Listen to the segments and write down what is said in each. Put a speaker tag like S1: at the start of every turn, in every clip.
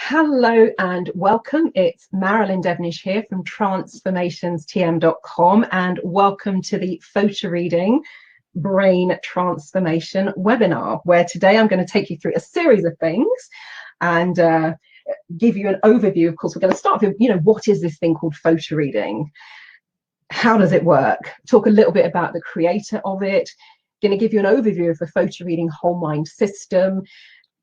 S1: Hello and welcome. It's Marilyn Devonish here from TranceFormationTM.com, and welcome to the Photo Reading Brain Transformation webinar, where today I'm going to take you through a series of things and give you an overview. Of course, we're going to start with, what is this thing called photo reading? How does it work? Talk a little bit about the creator of it. Going to give you an overview of the photo reading whole mind system.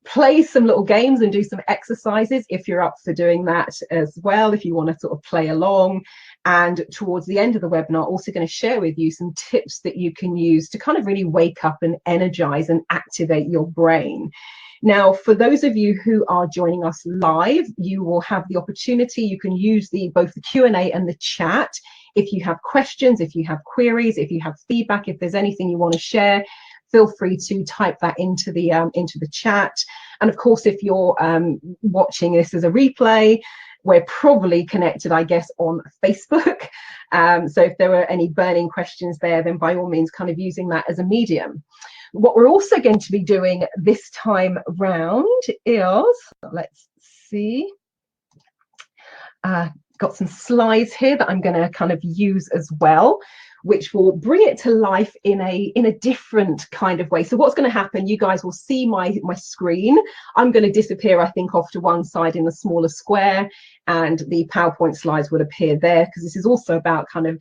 S1: Play some little games and do some exercises if you're up for doing that as well, if you want to sort of play along. And towards the end of the webinar, also going to share with you some tips that you can use to kind of really wake up and energize and activate your brain. Now, for those of you who are joining us live, you will have the opportunity. You can use both the Q&A and the chat. If you have questions, if you have queries, if you have feedback, if there's anything you want to share, feel free to type that into the chat. And of course, if you're watching this as a replay, we're probably connected, I guess, on Facebook. So if there are any burning questions there, then by all means, kind of using that as a medium. What we're also going to be doing this time round is, let's see, got some slides here that I'm going to kind of use as well, which will bring it to life in a different kind of way. So what's going to happen, you guys will see my screen. I'm going to disappear, I think, off to one side in the smaller square, and the PowerPoint slides will appear there, because this is also about kind of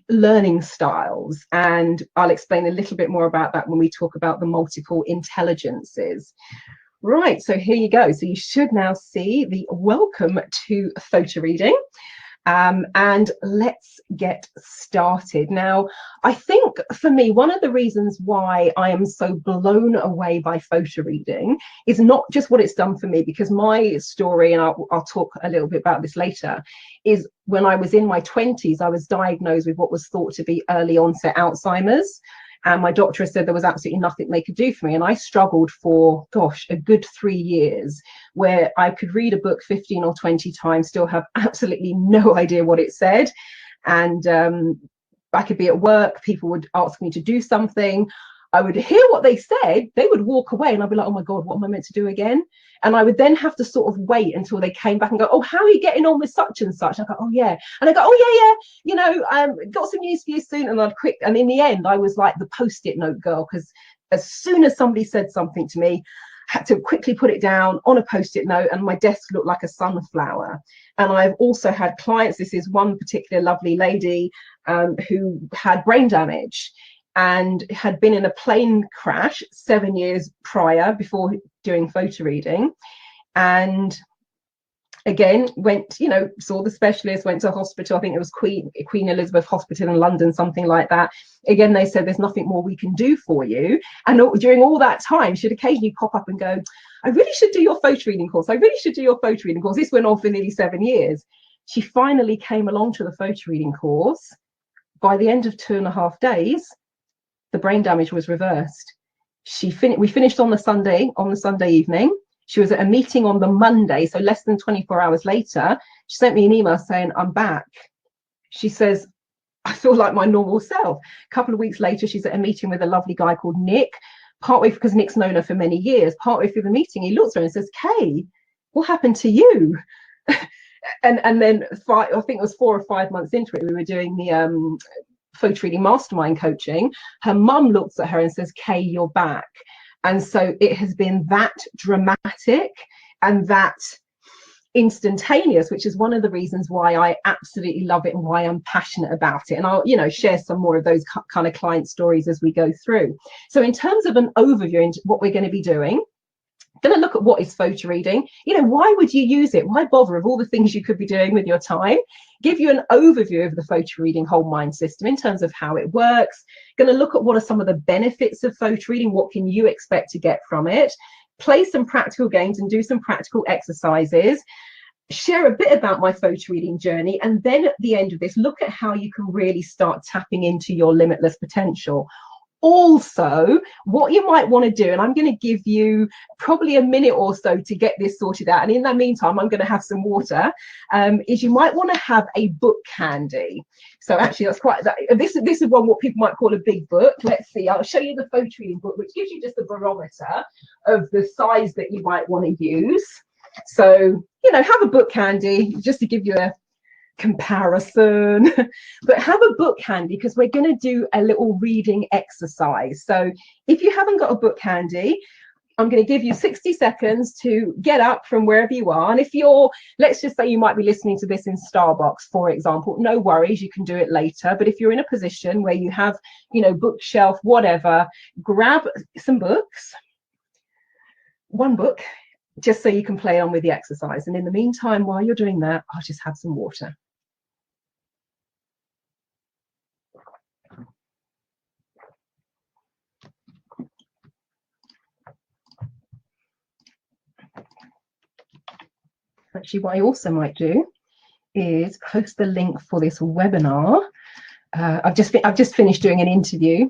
S1: learning styles, and I'll explain a little bit more about that when we talk about the multiple intelligences. Right, so here you go. So you should now see the welcome to photo reading. And let's get started. Now, I think for me, one of the reasons why I am so blown away by photo reading is not just what it's done for me, because my story, and I'll talk a little bit about this later, is when I was in my 20s, I was diagnosed with what was thought to be early onset Alzheimer's. And my doctor said there was absolutely nothing they could do for me. And I struggled for, gosh, a good 3 years, where I could read a book 15 or 20 times, still have absolutely no idea what it said. And I could be at work, people would ask me to do something. I would hear what they said, they would walk away, and I'd be like, oh my God, what am I meant to do again? And I would then have to sort of wait until they came back and go, oh, how are you getting on with such and such? I go, oh yeah. And I go, oh yeah, got some news for you soon. And I'd quick, and in the end, I was like the Post-it note girl, because as soon as somebody said something to me, I had to quickly put it down on a Post-it note, and my desk looked like a sunflower. And I've also had clients, this is one particular lovely lady who had brain damage and had been in a plane crash 7 years prior before doing photo reading, and again went, saw the specialist, went to a hospital. I think it was Queen Elizabeth Hospital in London, something like that. Again, they said there's nothing more we can do for you. And during all that time, she'd occasionally pop up and go, I really should do your photo reading course. I really should do your photo reading course. This went on for nearly 7 years. She finally came along to the photo reading course. By the end of 2.5 days, the brain damage was reversed. We finished on the Sunday evening. She was at a meeting on the Monday, so less than 24 hours later, she sent me an email saying, I'm back. She says, I feel like my normal self. A couple of weeks later, she's at a meeting with a lovely guy called Nick. Partway, because Nick's known her for many years, partway through the meeting, he looks at her and says, Kay, what happened to you? and then I think it was 4 or 5 months into it, we were doing the photo reading mastermind coaching. Her mum looks at her and says, Kay, you're back. And so it has been that dramatic and that instantaneous, which is one of the reasons why I absolutely love it and why I'm passionate about it. And I'll share some more of those kind of client stories as we go through. So in terms of an overview into what we're going to be doing, going to look at what is photo reading. Why would you use it? Why bother of all the things you could be doing with your time? Give you an overview of the photo reading whole mind system in terms of how it works. Going to look at what are some of the benefits of photo reading. What can you expect to get from it? Play some practical games and do some practical exercises. Share a bit about my photo reading journey. And then at the end of this, look at how you can really start tapping into your limitless potential. Also, what you might want to do, and I'm going to give you probably a minute or so to get this sorted out, and in the meantime I'm going to have some water, is you might want to have a book handy. So actually that's quite, this is one what people might call a big book. Let's see, I'll show you the photo reading book, which gives you just a barometer of the size that you might want to use. So, you know, have a book handy just to give you a comparison, but have a book handy because we're going to do a little reading exercise. So if you haven't got a book handy, I'm going to give you 60 seconds to get up from wherever you are. And if you're, let's just say you might be listening to this in Starbucks, for example, no worries, you can do it later. But if you're in a position where you have, you know, bookshelf, whatever, grab some books, one book, just so you can play on with the exercise. And in the meantime, while you're doing that, I'll just have some water. Actually, what I also might do is post the link for this webinar. I've just finished doing an interview,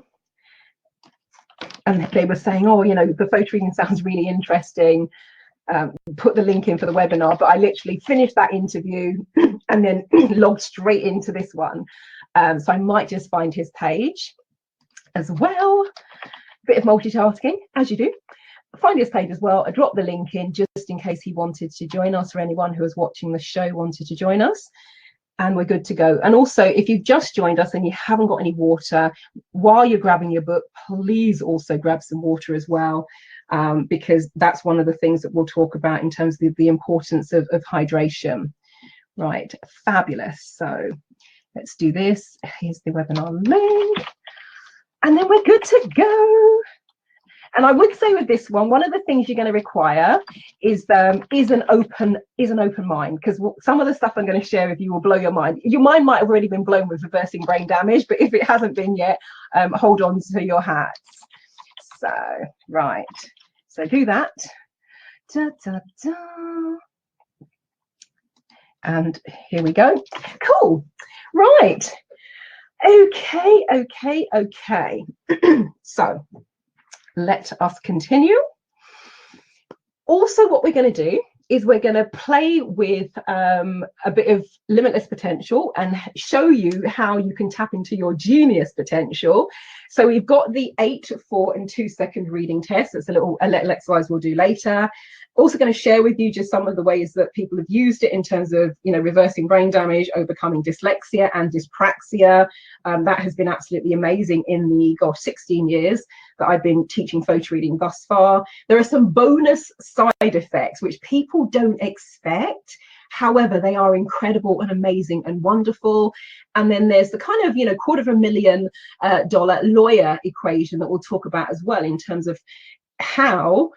S1: and they were saying, oh, you know, the photo reading sounds really interesting. Put the link in for the webinar, but I literally finished that interview and then logged straight into this one. So I might just find his page as well. Bit of multitasking, as you do. Find his page as well. I dropped the link in just in case he wanted to join us, or anyone who was watching the show wanted to join us, and we're good to go. And also, if you've just joined us and you haven't got any water, while you're grabbing your book, please also grab some water as well, because that's one of the things that we'll talk about in terms of the importance of hydration. Right, fabulous. So let's do this. Here's the webinar link, and then we're good to go. And I would say with this one of the things you're going to require is an open mind, because some of the stuff I'm going to share with you will blow your mind. Your mind might have already been blown with reversing brain damage, but if it hasn't been yet, hold on to your hats. So, right. So do that. Da, da, da. And here we go. Cool. Right. Okay. So let us continue. Also, what we're going to do is we're going to play with a bit of limitless potential and show you how you can tap into your genius potential. So we've got the 8, 4 and 2 second reading test. It's a little exercise we'll do later. Also going to share with you just some of the ways that people have used it in terms of, you know, reversing brain damage, overcoming dyslexia and dyspraxia. That has been absolutely amazing in the 16 years that I've been teaching photo reading thus far. There are some bonus side effects which people don't expect. However, they are incredible and amazing and wonderful. And then there's the kind of, you know, $250,000 lawyer equation that we'll talk about as well, in terms of how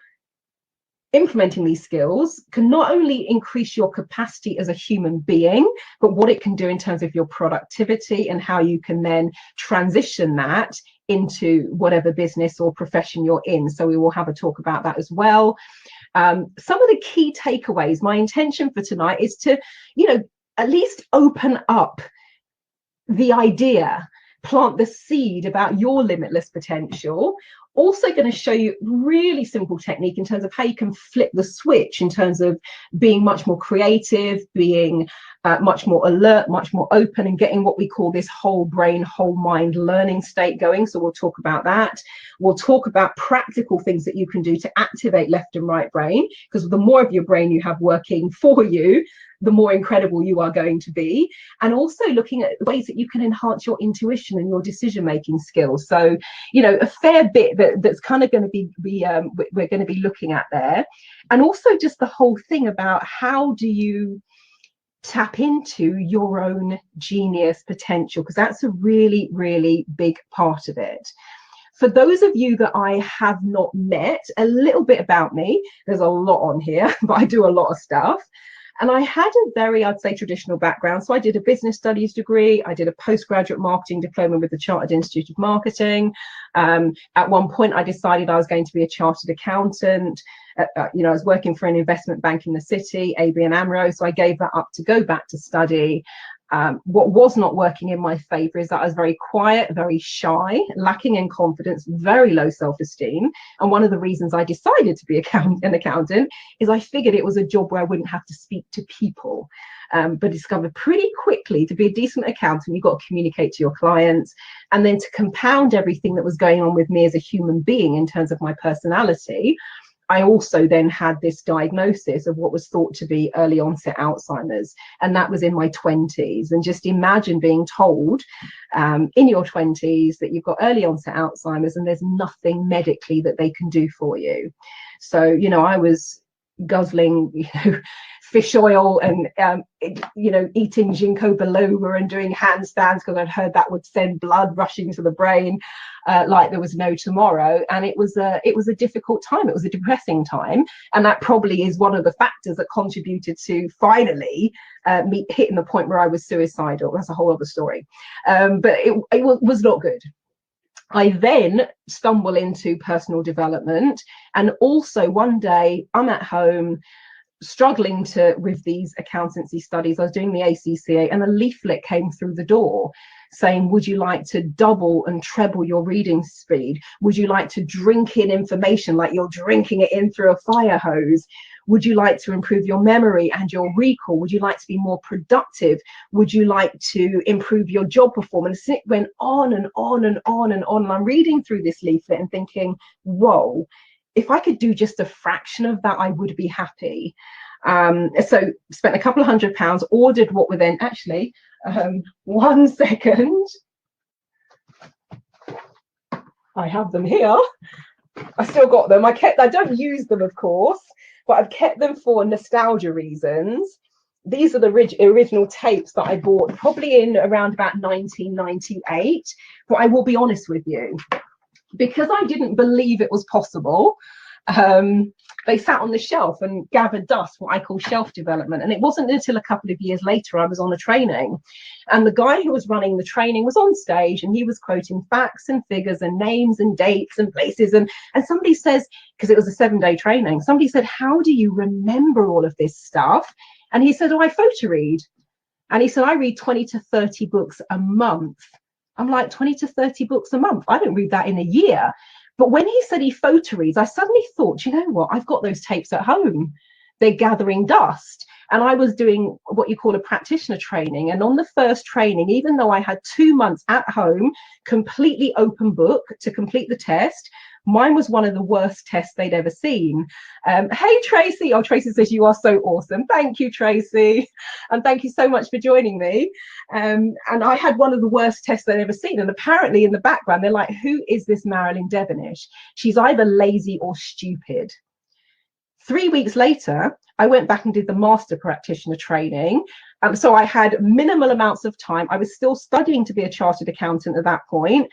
S1: implementing these skills can not only increase your capacity as a human being, but what it can do in terms of your productivity and how you can then transition that into whatever business or profession you're in. So we will have a talk about that as well. Some of the key takeaways, my intention for tonight is to, you know, at least open up the idea, plant the seed about your limitless potential. Also going to show you really simple technique in terms of how you can flip the switch in terms of being much more creative, being much more alert, much more open, and getting what we call this whole brain, whole mind learning state going. So we'll talk about that. We'll talk about practical things that you can do to activate left and right brain, because the more of your brain you have working for you, the more incredible you are going to be. And also looking at ways that you can enhance your intuition and your decision-making skills. So, you know, a fair bit that's kind of going to be we're going to be looking at there. And also just the whole thing about how do you tap into your own genius potential, because that's a really, really big part of it. For those of you that I have not met, a little bit about me. There's a lot on here, but I do a lot of stuff. And I had a very, I'd say, traditional background. So I did a business studies degree. I did a postgraduate marketing diploma with the Chartered Institute of Marketing. At one point, I decided I was going to be a chartered accountant. You know, I was working for an investment bank in the city, ABN AMRO. So I gave that up to go back to study. What was not working in my favor is that I was very quiet, very shy, lacking in confidence, very low self-esteem. And one of the reasons I decided to be an accountant is I figured it was a job where I wouldn't have to speak to people. But discovered pretty quickly, to be a decent accountant, you've got to communicate to your clients. And then to compound everything that was going on with me as a human being in terms of my personality, I also then had this diagnosis of what was thought to be early onset Alzheimer's, and that was in my 20s. And just imagine being told in your 20s that you've got early onset Alzheimer's and there's nothing medically that they can do for you. So, you know, I was guzzling, you know, fish oil and you know, eating ginkgo biloba and doing handstands because I'd heard that would send blood rushing to the brain like there was no tomorrow. And it was a difficult time. It was a depressing time, and that probably is one of the factors that contributed to finally me hitting the point where I was suicidal. That's a whole other story, but it was not good. I then stumble into personal development, and also one day I'm at home struggling with these accountancy studies. I was doing the ACCA, and a leaflet came through the door saying, would you like to double and treble your reading speed? Would you like to drink in information like you're drinking it in through a fire hose? Would you like to improve your memory and your recall? Would you like to be more productive? Would you like to improve your job performance? And it went on and on and on and on. And I'm reading through this leaflet and thinking, whoa, if I could do just a fraction of that, I would be happy. So spent a couple of £100, ordered what were then actually, 1 second. I have them here. I still got them. I don't use them, of course, but I've kept them for nostalgia reasons. These are the original tapes that I bought probably in around about 1998. But I will be honest with you, because I didn't believe it was possible, they sat on the shelf and gathered dust, what I call shelf development. And it wasn't until a couple of years later I was on a training, and the guy who was running the training was on stage, and he was quoting facts and figures and names and dates and places. And somebody says, because it was a 7-day training, somebody said, how do you remember all of this stuff? And he said, oh, I photo read. And he said, I read 20 to 30 books a month. I'm like, 20 to 30 books a month? I don't read that in a year. But when he said he photo reads, I suddenly thought, you know what? I've got those tapes at home. They're gathering dust. And I was doing what you call a practitioner training. And on the first training, even though I had 2 months at home, completely open book to complete the test, mine was one of the worst tests they'd ever seen. Hey, Tracy. Oh, Tracy says, you are so awesome. Thank you, Tracy. And thank you so much for joining me. And I had one of the worst tests they'd ever seen. And apparently in the background, they're like, who is this Marilyn Devonish? She's either lazy or stupid. 3 weeks later, I went back and did the master practitioner training. So I had minimal amounts of time. I was still studying to be a chartered accountant at that point.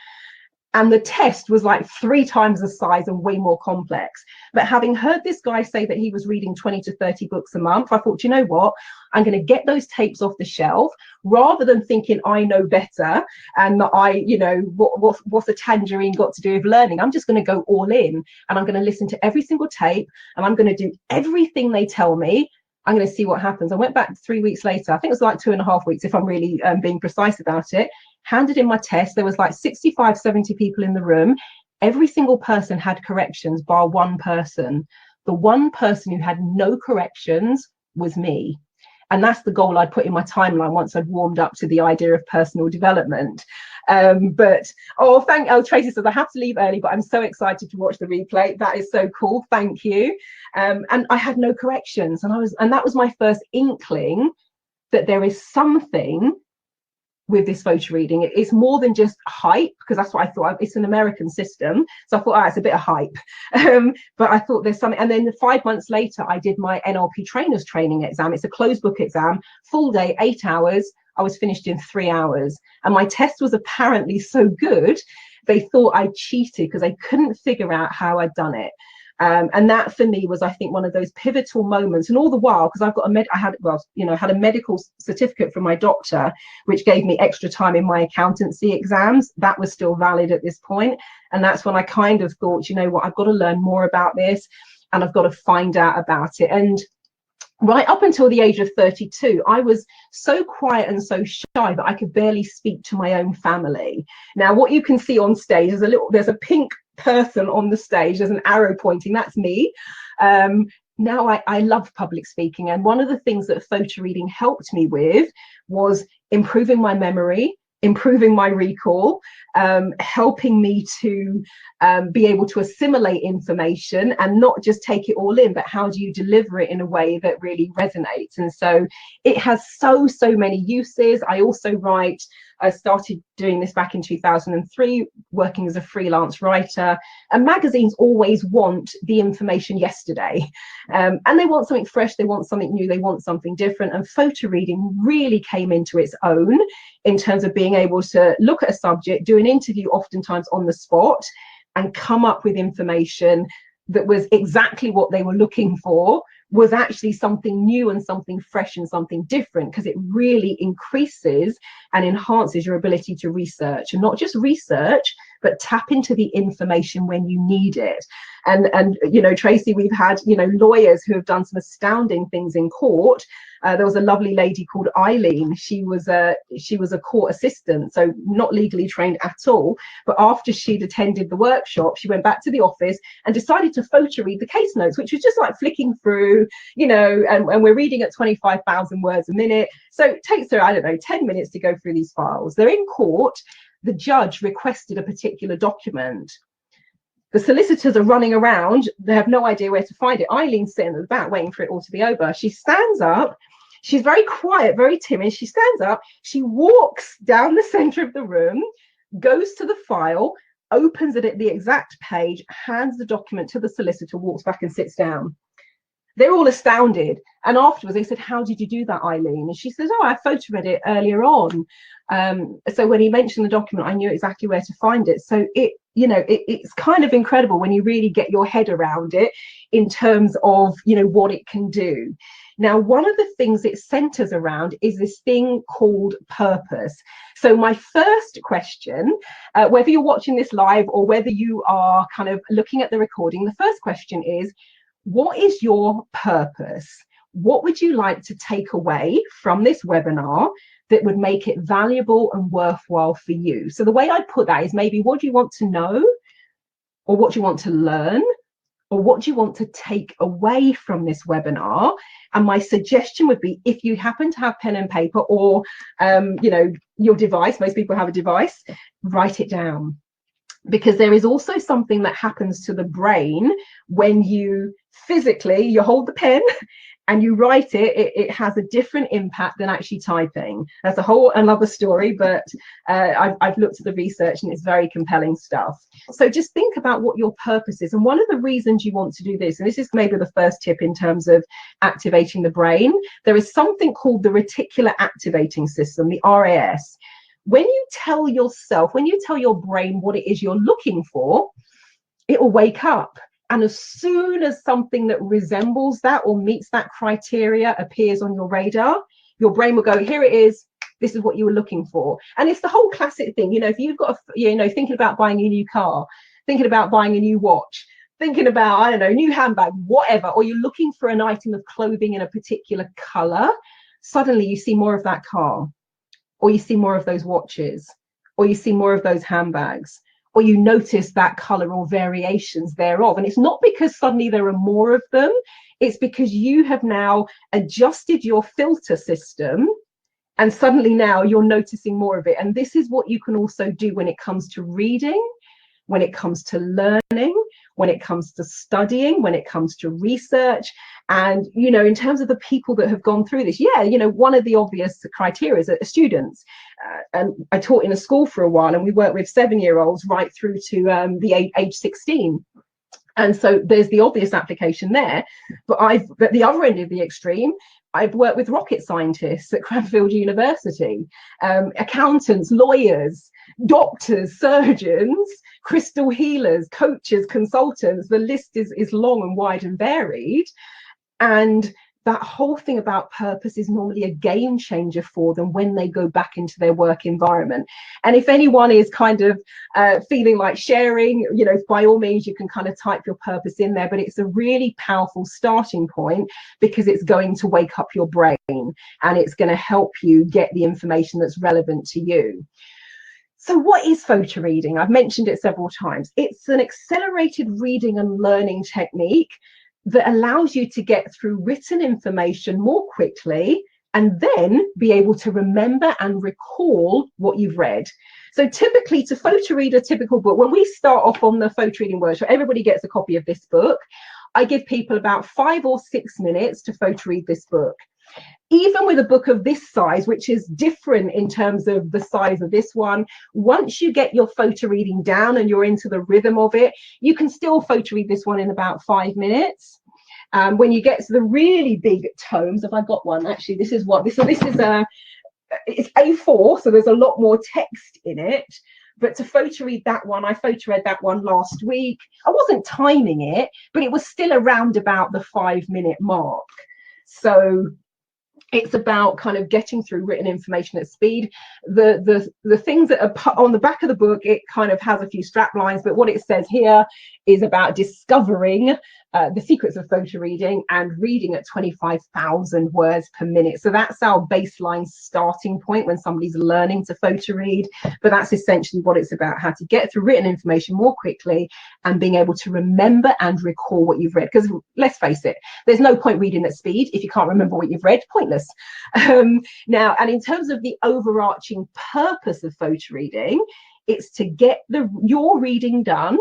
S1: And the test was like 3 times the size and way more complex. But having heard this guy say that he was reading 20 to 30 books a month, I thought, you know what? I'm going to get those tapes off the shelf rather than thinking I know better and that I, you know, what's a tangerine got to do with learning? I'm just going to go all in, and I'm going to listen to every single tape, and I'm going to do everything they tell me. I'm going to see what happens. I went back 3 weeks later. I think it was like 2.5 weeks, if I'm really being precise about it. Handed in my test. There was like 65, 70 people in the room. Every single person had corrections bar one person. The one person who had no corrections was me. And that's the goal I'd put in my timeline once I'd warmed up to the idea of personal development. Tracy says, I have to leave early, but I'm so excited to watch the replay. That is so cool. Thank you. And I had no corrections. And that was my first inkling that there is something with this photo reading. It's more than just hype, because that's what I thought. It's an American system, so I thought, it's a bit of hype. But I thought there's something. And then 5 months later, I did my NLP trainers training exam. It's a closed book exam, full day, 8 hours. I was finished in 3 hours, and my test was apparently so good they thought I cheated because they couldn't figure out how I'd done it. And that for me was, I think, one of those pivotal moments. And all the while, because I've got had a medical certificate from my doctor, which gave me extra time in my accountancy exams. That was still valid at this point. And that's when I kind of thought, you know what, I've got to learn more about this, and I've got to find out about it. And right up until the age of 32, I was so quiet and so shy that I could barely speak to my own family. Now, what you can see on stage is there's a pink person on the stage. There's an arrow pointing. That's me. Now I love public speaking, and one of the things that photo reading helped me with was improving my memory, improving my recall, helping me to be able to assimilate information and not just take it all in, but how do you deliver it in a way that really resonates? And so it has so many uses. I also write. I started doing this back in 2003, working as a freelance writer, and magazines always want the information yesterday, and they want something fresh, they want something new, they want something different. And photo reading really came into its own in terms of being able to look at a subject, do an interview oftentimes on the spot, and come up with information that was exactly what they were looking for, was actually something new and something fresh and something different, because it really increases and enhances your ability to research, and not just research, but tap into the information when you need it. And you know, Tracy, we've had, you know, lawyers who have done some astounding things in court. There was a lovely lady called Eileen. She was a court assistant, so not legally trained at all. But after she'd attended the workshop, she went back to the office and decided to photo read the case notes, which was just like flicking through, you know, and we're reading at 25,000 words a minute. So it takes her, I don't know, 10 minutes to go through these files. They're in court. The judge requested a particular document. The solicitors are running around. They have no idea where to find it. Eileen's sitting at the back waiting for it all to be over. She stands up. She's very quiet, very timid. She stands up. She walks down the center of the room, goes to the file, opens it at the exact page, hands the document to the solicitor, walks back and sits down. They're all astounded. And afterwards they said, "How did you do that, Eileen?" And she says, "Oh, I photo read it earlier on. So when he mentioned the document, I knew exactly where to find it." So it, you know, it's kind of incredible when you really get your head around it in terms of, you know, what it can do. Now, one of the things it centers around is this thing called purpose. So my first question, whether you're watching this live or whether you are kind of looking at the recording, the first question is, what is your purpose? What would you like to take away from this webinar that would make it valuable and worthwhile for you? So the way I put that is maybe, what do you want to know? Or what do you want to learn? Or what do you want to take away from this webinar? And my suggestion would be, if you happen to have pen and paper or, you know, your device, most people have a device, write it down. Because there is also something that happens to the brain when you physically, you hold the pen and you write it, it has a different impact than actually typing. That's a whole another story, but I've looked at the research and it's very compelling stuff. So just think about what your purpose is. And one of the reasons you want to do this, and this is maybe the first tip in terms of activating the brain, there is something called the reticular activating system, the RAS. When you tell yourself, when you tell your brain what it is you're looking for, it will wake up. And as soon as something that resembles that or meets that criteria appears on your radar, your brain will go, here it is. This is what you were looking for. And it's the whole classic thing. You know, if you've got, you know, thinking about buying a new car, thinking about buying a new watch, thinking about, I don't know, new handbag, whatever, or you're looking for an item of clothing in a particular color, suddenly you see more of that car, or you see more of those watches, or you see more of those handbags, or you notice that color or variations thereof. And it's not because suddenly there are more of them, it's because you have now adjusted your filter system and suddenly now you're noticing more of it. And this is what you can also do when it comes to reading, when it comes to learning, when it comes to studying, when it comes to research. And, you know, in terms of the people that have gone through this, yeah, you know, one of the obvious criteria is students. And I taught in a school for a while, and we worked with 7-year-olds right through to the age 16. And so there's the obvious application there. But at the other end of the extreme, I've worked with rocket scientists at Cranfield University, accountants, lawyers, doctors, surgeons, crystal healers, coaches, consultants. The list is long and wide and varied. And that whole thing about purpose is normally a game changer for them when they go back into their work environment. And if anyone is kind of feeling like sharing, you know, by all means, you can kind of type your purpose in there, but it's a really powerful starting point because it's going to wake up your brain and it's going to help you get the information that's relevant to you. So what is photo reading? I've mentioned it several times. It's an accelerated reading and learning technique that allows you to get through written information more quickly and then be able to remember and recall what you've read. So typically, to photo read a typical book, when we start off on the photo reading workshop, everybody gets a copy of this book. I give people about 5 or 6 minutes to photo read this book. Even with a book of this size, which is different in terms of the size of this one, once you get your photo reading down and you're into the rhythm of it, you can still photo read this one in about 5 minutes. When you get to the really big tomes, if I got one, actually, this is it's A4, so there's a lot more text in it. But to photo read that one, I photo read that one last week. I wasn't timing it, but it was still around about the 5-minute mark. So it's about kind of getting through written information at speed. The things that are on the back of the book, it kind of has a few strap lines, but what it says here is about discovering the secrets of photo reading and reading at 25,000 words per minute. So that's our baseline starting point when somebody's learning to photo read. But that's essentially what it's about, how to get through written information more quickly and being able to remember and recall what you've read. Because let's face it, there's no point reading at speed if you can't remember what you've read. Pointless. Now, and in terms of the overarching purpose of photo reading, it's to get your reading done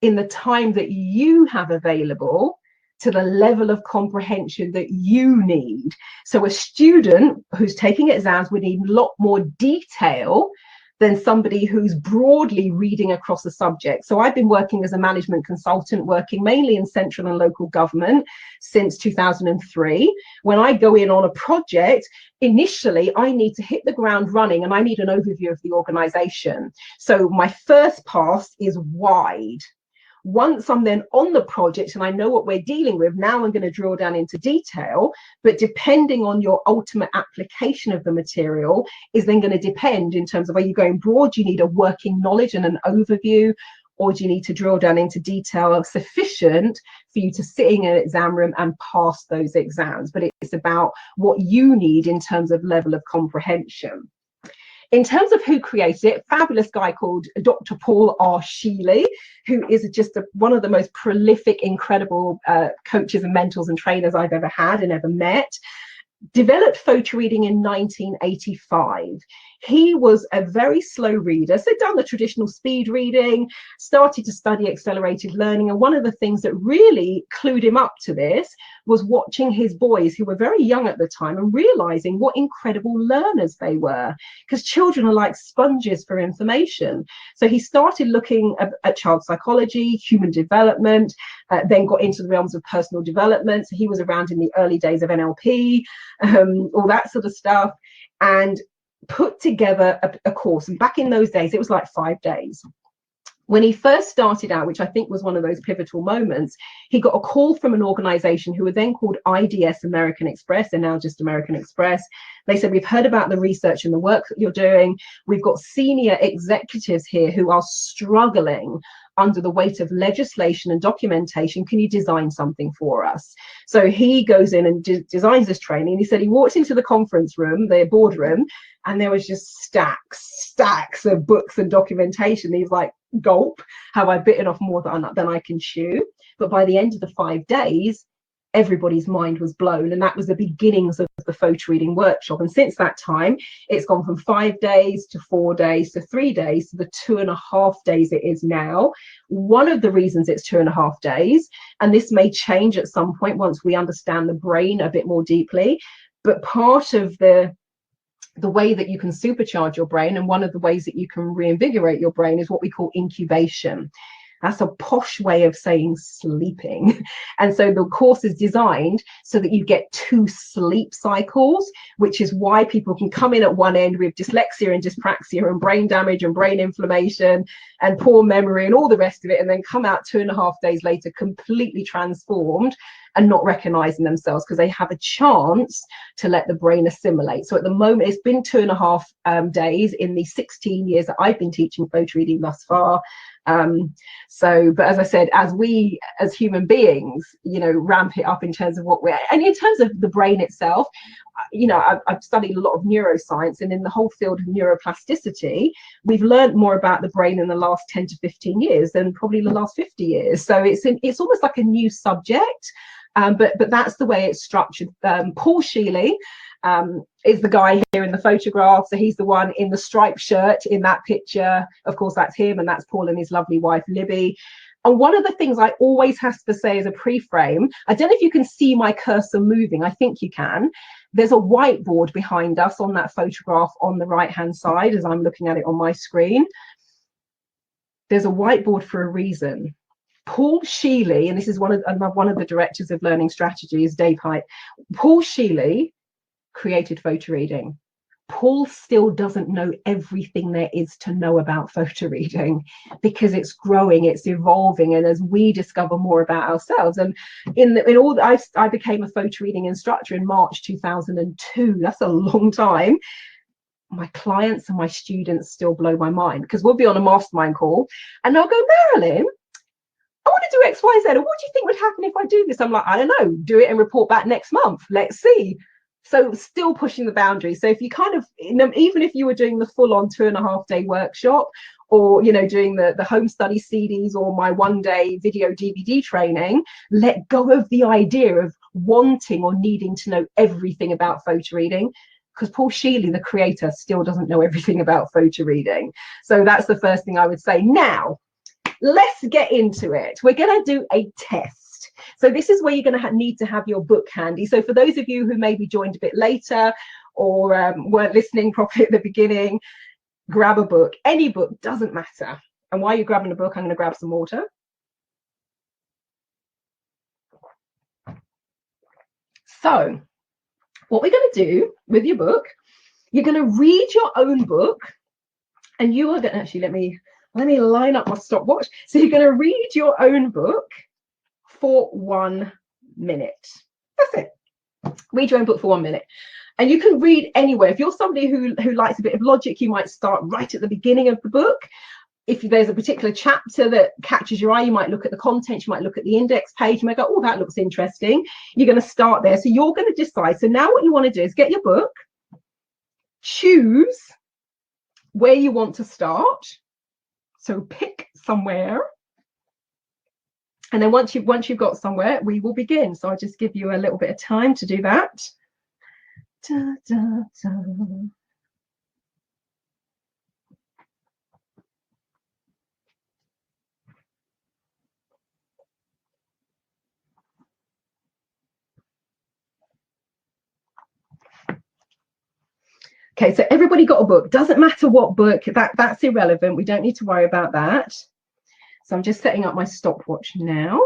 S1: in the time that you have available to the level of comprehension that you need. So a student who's taking exams would need a lot more detail than somebody who's broadly reading across a subject. So I've been working as a management consultant, working mainly in central and local government since 2003. When I go in on a project, initially I need to hit the ground running and I need an overview of the organization. So my first pass is wide. Once I'm then on the project and I know what we're dealing with, now I'm going to drill down into detail. But depending on your ultimate application of the material is then going to depend in terms of, are you going broad? Do you need a working knowledge and an overview? Or do you need to drill down into detail sufficient for you to sit in an exam room and pass those exams? But it's about what you need in terms of level of comprehension. In terms of who created it, fabulous guy called Dr. Paul R. Sheely, who is just one of the most prolific, incredible coaches and mentors and trainers I've ever had and ever met, developed photo reading in 1985. He was a very slow reader, so done the traditional speed reading, started to study accelerated learning. And one of the things that really clued him up to this was watching his boys, who were very young at the time, and realizing what incredible learners they were, because children are like sponges for information. So he started looking at child psychology, human development, then got into the realms of personal development. So he was around in the early days of NLP, all that sort of stuff, and put together a course. And back in those days, it was like 5 days. When he first started out, which I think was one of those pivotal moments, he got a call from an organization who were then called IDS American Express. They're now just American Express. They said, we've heard about the research and the work that you're doing. We've got senior executives here who are struggling under the weight of legislation and documentation. Can you design something for us? So he goes in and designs this training. He said he walked into the conference room, the boardroom, and there was just stacks of books and documentation. He's like, gulp, have I bitten off more than I can chew? But by the end of the 5 days, everybody's mind was blown, and that was the beginnings of the photo reading workshop. And since that time, it's gone from 5 days to 4 days to 3 days to the 2.5 days it is now. One of the reasons it's 2.5 days, and this may change at some point once we understand the brain a bit more deeply, but part of the way that you can supercharge your brain, and one of the ways that you can reinvigorate your brain, is what we call incubation. That's a posh way of saying sleeping. And so the course is designed so that you get 2 sleep cycles, which is why people can come in at one end with dyslexia and dyspraxia and brain damage and brain inflammation and poor memory and all the rest of it, and then come out 2.5 days later completely transformed and not recognizing themselves, because they have a chance to let the brain assimilate. So at the moment, it's been 2.5 days in the 16 years that I've been teaching photo reading thus far. But as I said, as we as human beings, ramp it up in terms of what we're, and in terms of the brain itself, I've studied a lot of neuroscience, and in the whole field of neuroplasticity, we've learned more about the brain in the last 10 to 15 years than probably the last 50 years. So it's almost like a new subject. but that's the way it's structured. Paul Sheely is the guy here in the photograph. So he's the one in the striped shirt in that picture. Of course, that's him, and that's Paul and his lovely wife, Libby. And one of the things I always have to say as a pre-frame, I don't know if you can see my cursor moving. I think you can. There's a whiteboard behind us on that photograph on the right-hand side as I'm looking at it on my screen. There's a whiteboard for a reason. Paul Sheely, and this is one of the directors of learning strategies, Dave Height. Paul Sheely created photo reading. Paul still doesn't know everything there is to know about photo reading, because it's growing, it's evolving, and as we discover more about ourselves. And I became a photo reading instructor in March 2002. That's a long time. My clients and my students still blow my mind, because we'll be on a mastermind call and they'll go, Marilyn, I want to do X, Y, Z. And what do you think would happen if I do this? I'm like, I don't know, do it and report back next month. Let's see. So still pushing the boundaries. So if you kind of, even if you were doing the full on 2.5-day workshop, or, you know, doing the home study CDs or my 1-day video DVD training, let go of the idea of wanting or needing to know everything about photo reading, because Paul Sheely, the creator, still doesn't know everything about photo reading. So that's the first thing I would say. Now, let's get into it. We're going to do a test. So this is where you're going to need to have your book handy. So for those of you who maybe joined a bit later or weren't listening properly at the beginning, grab a book. Any book, doesn't matter. And while you're grabbing a book, I'm going to grab some water. So what we're going to do with your book, you're going to read your own book, and you are going to, actually, let me line up my stopwatch. So you're going to read your own book for 1 minute. That's it. Read your own book for 1 minute. And you can read anywhere. If you're somebody who likes a bit of logic, you might start right at the beginning of the book. If there's a particular chapter that catches your eye, you might look at the content, you might look at the index page, you might go, oh, that looks interesting. You're going to start there. So you're going to decide. So now what you want to do is get your book, choose where you want to start. So pick somewhere. And then once you've got somewhere, we will begin. So I'll just give you a little bit of time to do that. Da, da, da. Okay, so everybody got a book. Doesn't matter what book, that's irrelevant. We don't need to worry about that. So I'm just setting up my stopwatch now.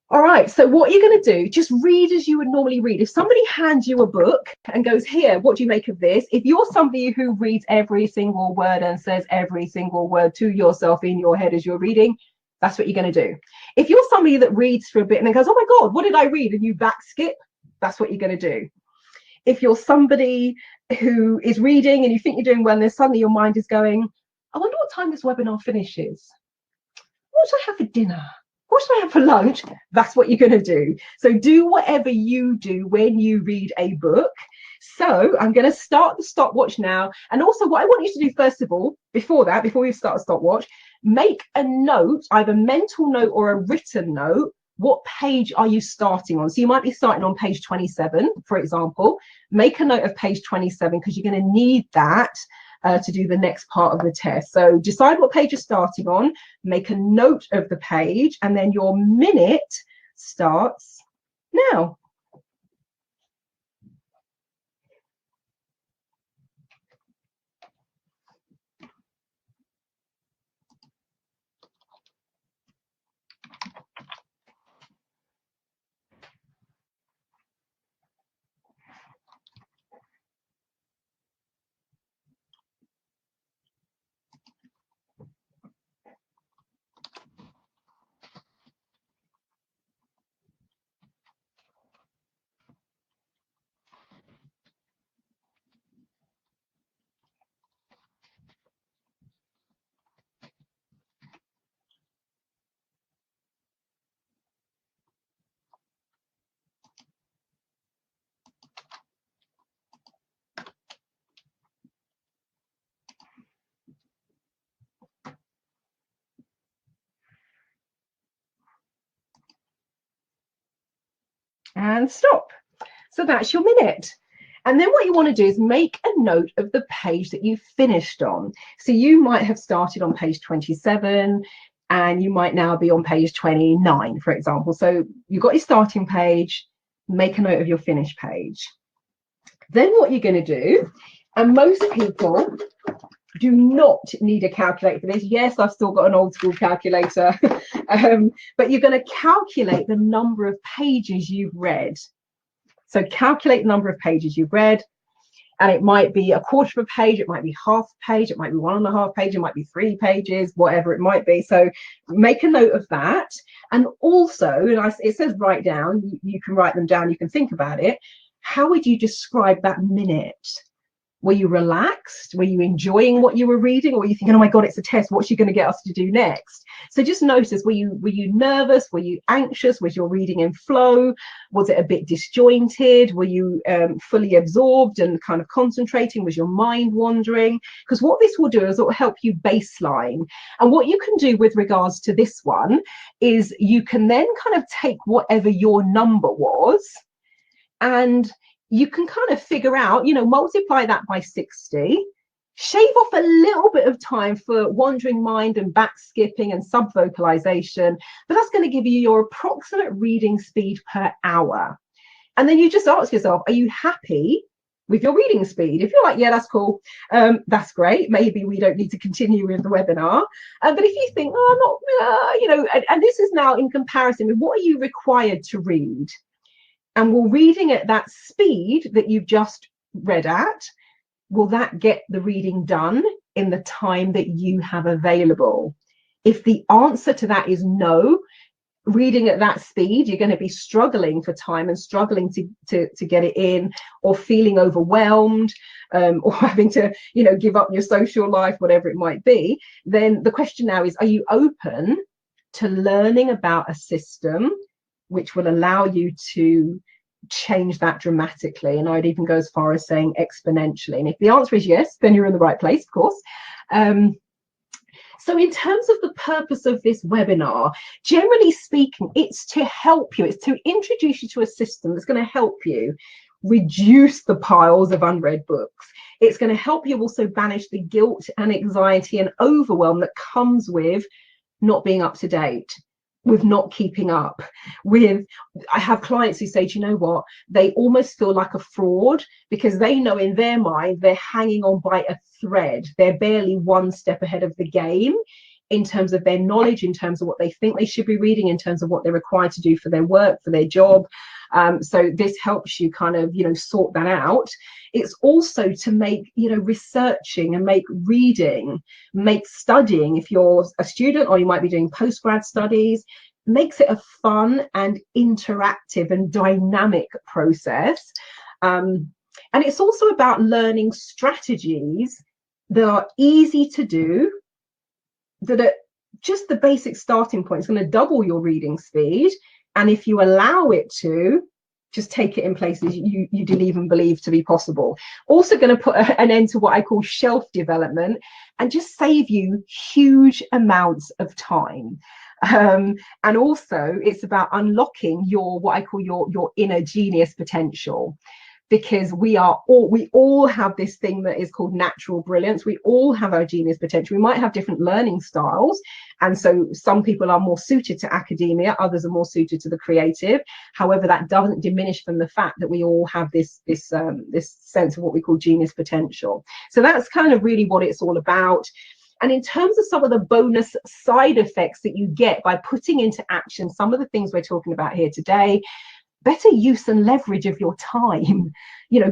S1: All right, so what you're going to do, just read as you would normally read. If somebody hands you a book and goes, here, what do you make of this? If you're somebody who reads every single word and says every single word to yourself in your head as you're reading, that's what you're going to do. If you're somebody that reads for a bit and then goes, oh my God, what did I read? And you back skip, that's what you're going to do. If you're somebody who is reading and you think you're doing well, and then suddenly your mind is going, I wonder what time this webinar finishes. What should I have for dinner? What should I have for lunch? That's what you're going to do. So do whatever you do when you read a book. So I'm going to start the stopwatch now. And also what I want you to do first of all, before we start a stopwatch, make a note, either mental note or a written note. What page are you starting on? So you might be starting on page 27, for example. Make a note of page 27 because you're going to need that to do the next part of the test. So decide what page you're starting on, make a note of the page, and then your minute starts now. and stop. So that's your minute. And then what you want to do is make a note of the page that you finished on. So you might have started on page 27 and you might now be on page 29, for example. So you've got your starting page, make a note of your finish page. Then what you're going to do, and most people do not need a calculator for this. Yes, I've still got an old school calculator, but you're going to calculate the number of pages you've read. So calculate the number of pages you've read, and it might be a quarter of a page, it might be half a page, it might be 1.5 pages, it might be 3 pages, whatever it might be. So make a note of that. And also, it says write down, you can write them down, you can think about it. How would you describe that minute? Were you relaxed? Were you enjoying what you were reading? Or were you thinking, oh my God, it's a test, what's she going to get us to do next? So just notice, were you nervous? Were you anxious? Was your reading in flow? Was it a bit disjointed? Were you fully absorbed and kind of concentrating? Was your mind wandering? Because what this will do is it will help you baseline. And what you can do with regards to this one is you can then kind of take whatever your number was, and you can kind of figure out, multiply that by 60, shave off a little bit of time for wandering mind and back skipping and sub-vocalization, but that's going to give you your approximate reading speed per hour. And then you just ask yourself, are you happy with your reading speed? If you're like, yeah, that's cool, that's great, maybe we don't need to continue with the webinar. But if you think, oh, I'm not, and this is now in comparison with what are you required to read? And will reading at that speed that you've just read at, will that get the reading done in the time that you have available? If the answer to that is no, reading at that speed, you're going to be struggling for time and struggling to get it in, or feeling overwhelmed, or having to, give up your social life, whatever it might be. Then the question now is, are you open to learning about a system which will allow you to change that dramatically? And I'd even go as far as saying exponentially. And if the answer is yes, then you're in the right place, of course. So in terms of the purpose of this webinar, generally speaking, it's to help you, it's to introduce you to a system that's going to help you reduce the piles of unread books. It's going to help you also banish the guilt and anxiety and overwhelm that comes with not being up to date, with not keeping up with. I have clients who say, do you know what, they almost feel like a fraud because they know in their mind they're hanging on by a thread. They're barely one step ahead of the game in terms of their knowledge, in terms of what they think they should be reading, in terms of what they're required to do for their work, for their job. So this helps you kind of, sort that out. It's also to make, researching and make reading, make studying, if you're a student or you might be doing postgrad studies, makes it a fun and interactive and dynamic process. And it's also about learning strategies that are easy to do, that are just the basic starting point. It's going to double your reading speed. And if you allow it to, just take it in places you didn't even believe to be possible. Also going to put an end to what I call shelf development and just save you huge amounts of time. And also it's about unlocking what I call your inner genius potential. Because we all have this thing that is called natural brilliance. We all have our genius potential. We might have different learning styles. And so some people are more suited to academia, others are more suited to the creative. However, that doesn't diminish from the fact that we all have this sense of what we call genius potential. So that's kind of really what it's all about. And in terms of some of the bonus side effects that you get by putting into action some of the things we're talking about here today, better use and leverage of your time,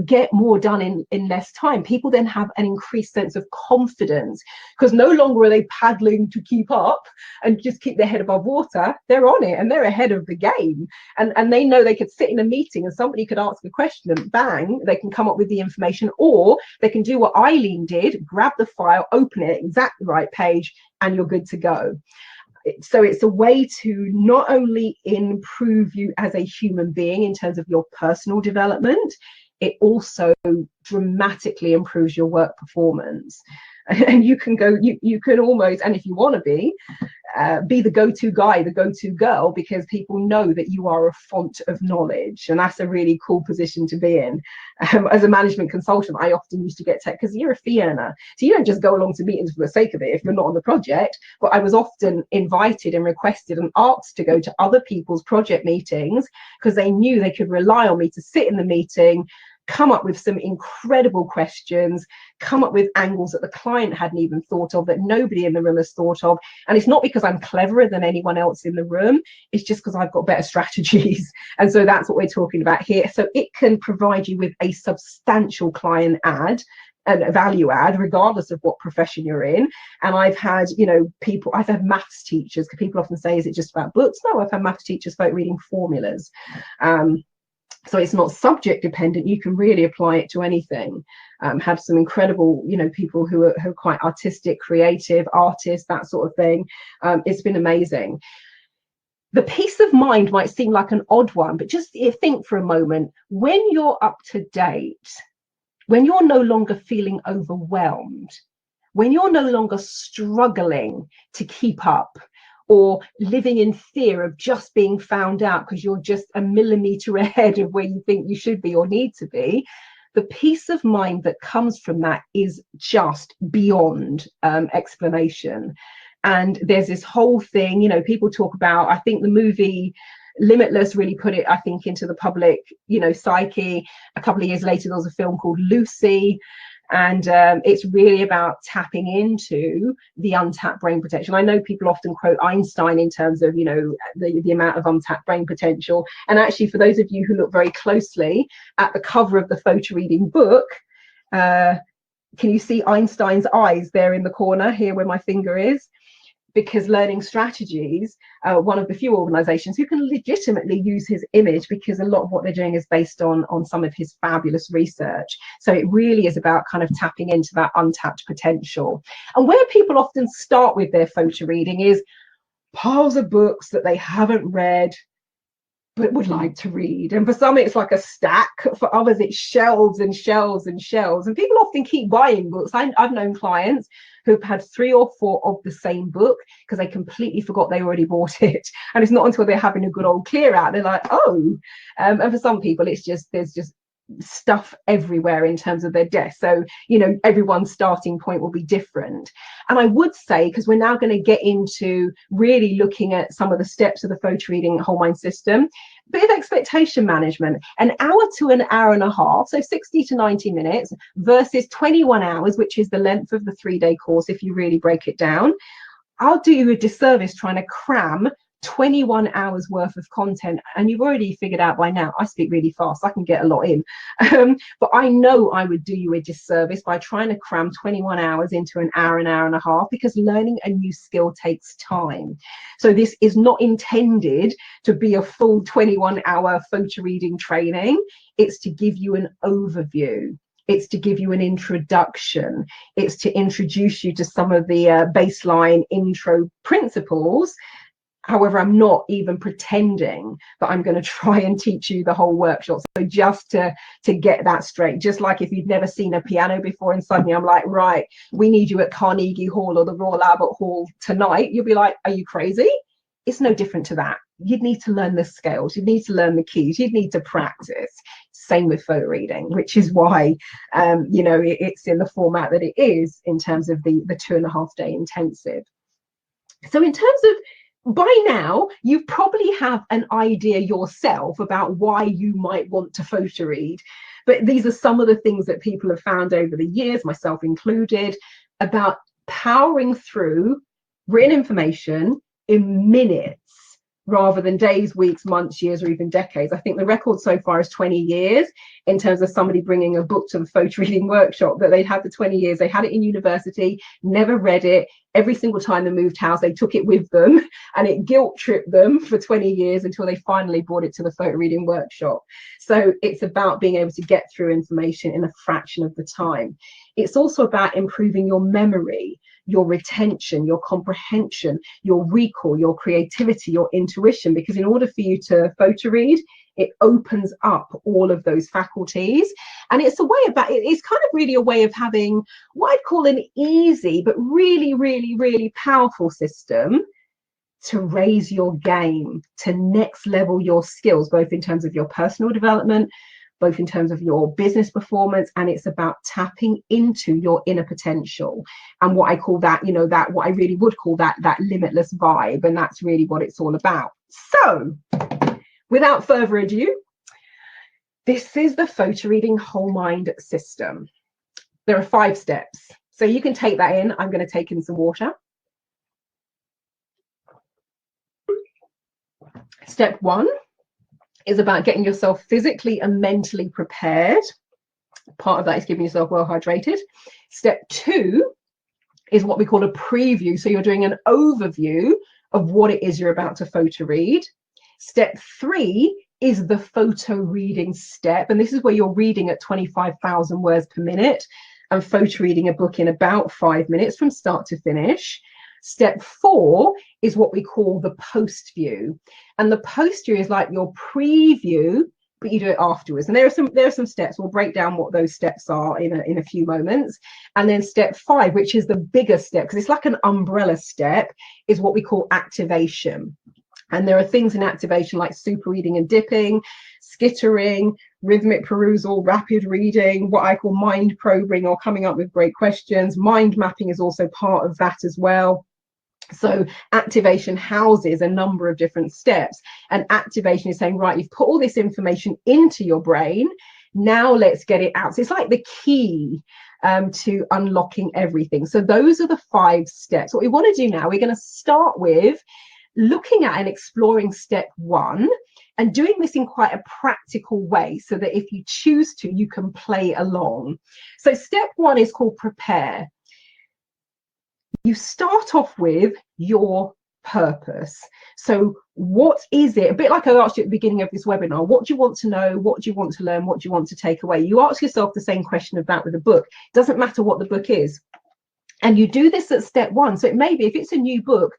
S1: get more done in less time. People then have an increased sense of confidence because no longer are they paddling to keep up and just keep their head above water. They're on it and they're ahead of the game. And they know they could sit in a meeting and somebody could ask a question and bang, they can come up with the information, or they can do what Eileen did, grab the file, open it, exact right page, and you're good to go. So it's a way to not only improve you as a human being in terms of your personal development, it also dramatically improves your work performance. And you can almost, and if you want to be, be the go-to guy, the go-to girl, because people know that you are a font of knowledge. And that's a really cool position to be in. As a management consultant, I often used to get tech, because you're a fee earner, so you don't just go along to meetings for the sake of it if you're not on the project. But I was often invited and requested and asked to go to other people's project meetings, because they knew they could rely on me to sit in the meeting, come up with some incredible questions, come up with angles that the client hadn't even thought of, that nobody in the room has thought of. And it's not because I'm cleverer than anyone else in the room, it's just because I've got better strategies. And so that's what we're talking about here. So it can provide you with a substantial client add and a value add, regardless of what profession you're in. And I've had, I've had maths teachers, because people often say, is it just about books? No, I've had maths teachers folk reading formulas. So it's not subject dependent. You can really apply it to anything. Had some incredible, people who are quite artistic, creative, artists, that sort of thing. It's been amazing. The peace of mind might seem like an odd one, but just think for a moment, when you're up to date, when you're no longer feeling overwhelmed, when you're no longer struggling to keep up, or living in fear of just being found out because you're just a millimeter ahead of where you think you should be or need to be, the peace of mind that comes from that is just beyond explanation. And there's this whole thing, people talk about, I think the movie Limitless really put it, I think, into the public, psyche. A couple of years later, there was a film called Lucy. And it's really about tapping into the untapped brain potential. I know people often quote Einstein in terms of, the amount of untapped brain potential. And actually, for those of you who look very closely at the cover of the PhotoReading book, can you see Einstein's eyes there in the corner here where my finger is? Because Learning Strategies, one of the few organizations who can legitimately use his image, because a lot of what they're doing is based on some of his fabulous research. So it really is about kind of tapping into that untapped potential. And where people often start with their photo reading is piles of books that they haven't read but would like to read. And for some, it's like a stack. For others, it's shelves and shelves and shelves. And people often keep buying books. I've known clients who've had 3 or 4 of the same book because they completely forgot they already bought it. And it's not until they're having a good old clear out, they're like, oh. And for some people, there's just stuff everywhere in terms of their desk. So, everyone's starting point will be different. And I would say, because we're now going to get into really looking at some of the steps of the photo reading whole mind system, bit of expectation management, an hour to an hour and a half, so 60 to 90 minutes versus 21 hours, which is the length of the 3-day course if you really break it down. I'll do you a disservice trying to cram 21 hours worth of content, and you've already figured out by now I speak really fast, I can get a lot in, but I know I would do you a disservice by trying to cram 21 hours into an hour and a half, because learning a new skill takes time. So this is not intended to be a full 21-hour photo reading training. It's to give you an overview. It's to give you an introduction. It's to introduce you to some of the baseline intro principles. However, I'm not even pretending that I'm going to try and teach you the whole workshop. So just to get that straight, just like if you've never seen a piano before and suddenly I'm like, right, we need you at Carnegie Hall or the Royal Albert Hall tonight, you'll be like, are you crazy? It's no different to that. You'd need to learn the scales. You'd need to learn the keys. You'd need to practice. Same with photo reading, which is why, it's in the format that it is in terms of the 2.5-day intensive. So in terms of, by now, you probably have an idea yourself about why you might want to photo read. But these are some of the things that people have found over the years, myself included, about powering through written information in minutes rather than days, weeks, months, years, or even decades. I think the record so far is 20 years in terms of somebody bringing a book to the photo reading workshop, that they'd had for 20 years. They had it in university, never read it. Every single time they moved house, they took it with them, and it guilt tripped them for 20 years until they finally brought it to the photo reading workshop. So it's about being able to get through information in a fraction of the time. It's also about improving your memory, your retention, your comprehension, your recall, your creativity, your intuition, because in order for you to photo read, it opens up all of those faculties. And it's a way about, it's kind of really a way of having what I'd call an easy but really, really, really powerful system to raise your game, to next level your skills, both in terms of your personal development, both in terms of your business performance, and it's about tapping into your inner potential. And what I call that, you know, that what I really would call that limitless vibe, and that's really what it's all about. So without further ado, this is the photo reading whole mind system. There are 5 steps. So you can take that in. I'm going to take in some water. Step 1 is about getting yourself physically and mentally prepared. Part of that is keeping yourself well hydrated. Step 2 is what we call a preview. So you're doing an overview of what it is you're about to photo read. Step 3 is the photo reading step. And this is where you're reading at 25,000 words per minute and photo reading a book in about 5 minutes from start to finish. Step 4 is what we call the post view. And the post view is like your preview, but you do it afterwards. And there are some steps. We'll break down what those steps are in a few moments. And then step 5, which is the bigger step, because it's like an umbrella step, is what we call activation. And there are things in activation like super reading and dipping, skittering, rhythmic perusal, rapid reading, what I call mind probing or coming up with great questions. Mind mapping is also part of that as well. So activation houses a number of different steps, and activation is saying, right, you've put all this information into your brain, now let's get it out. So it's like the key to unlocking everything. So those are the 5 steps. What we want to do now, we're going to start with looking at and exploring step 1 and doing this in quite a practical way so that if you choose to, you can play along. So step 1 is called prepare. You start off with your purpose. So what is it? A bit like I asked you at the beginning of this webinar, what do you want to know? What do you want to learn? What do you want to take away? You ask yourself the same question of that with a book. It doesn't matter what the book is. And you do this at step 1. So it may be, if it's a new book,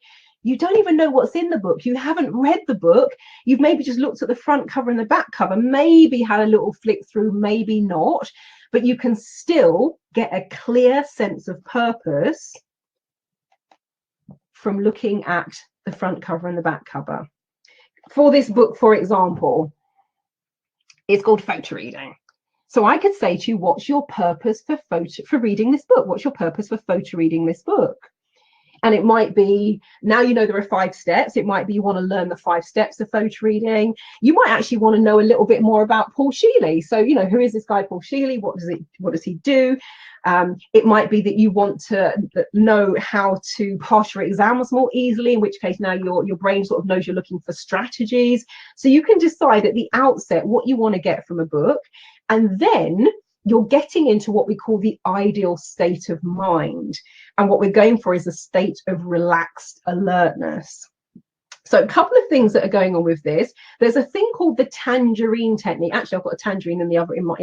S1: you don't even know what's in the book. You haven't read the book. You've maybe just looked at the front cover and the back cover, maybe had a little flick through, maybe not, but you can still get a clear sense of purpose from looking at the front cover and the back cover. For this book, for example, it's called Photo Reading. So I could say to you, what's your purpose for reading this book? What's your purpose for photo reading this book? And it might be, now you know there are 5 steps. It might be you want to learn the 5 steps of photo reading. You might actually want to know a little bit more about Paul Sheely. So, you know, who is this guy, Paul Sheely? What does he do? It might be that you want to know how to pass your exams more easily, in which case now your brain sort of knows you're looking for strategies. So you can decide at the outset what you want to get from a book, and then you're getting into what we call the ideal state of mind. And what we're going for is a state of relaxed alertness. So a couple of things that are going on with this. There's a thing called the tangerine technique. Actually, I've got a tangerine in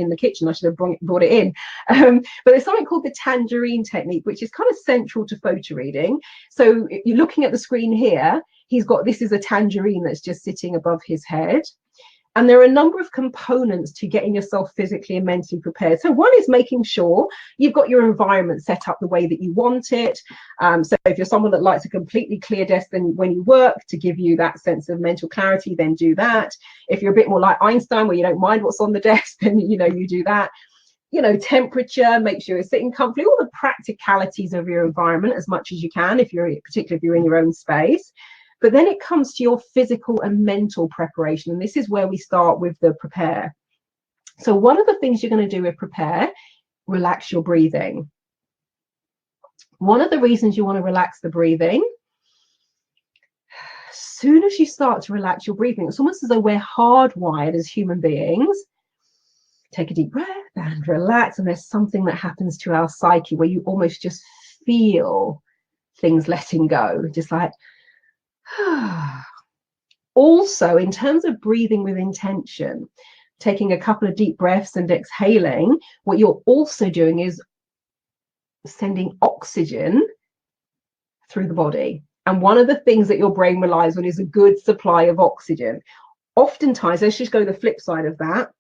S1: the kitchen. I should have brought it in. But there's something called the tangerine technique, which is kind of central to photo reading. So you're looking at the screen here. This is a tangerine that's just sitting above his head. And there are a number of components to getting yourself physically and mentally prepared. So one is making sure you've got your environment set up the way that you want it. So if you're someone that likes a completely clear desk then when you work to give you that sense of mental clarity, then do that. If you're a bit more like Einstein, where you don't mind what's on the desk, then you do that. You know, temperature, make sure you're sitting comfortably, all the practicalities of your environment as much as you can, particularly if you're in your own space. But then it comes to your physical and mental preparation. And this is where we start with the prepare. So one of the things you're going to do with prepare, relax your breathing. One of the reasons you want to relax the breathing, as soon as you start to relax your breathing, it's almost as though we're hardwired as human beings. Take a deep breath and relax. And there's something that happens to our psyche where you almost just feel things letting go, just like, also, in terms of breathing with intention, taking a couple of deep breaths and exhaling, what you're also doing is sending oxygen through the body. And one of the things that your brain relies on is a good supply of oxygen. Oftentimes, let's just go to the flip side of that.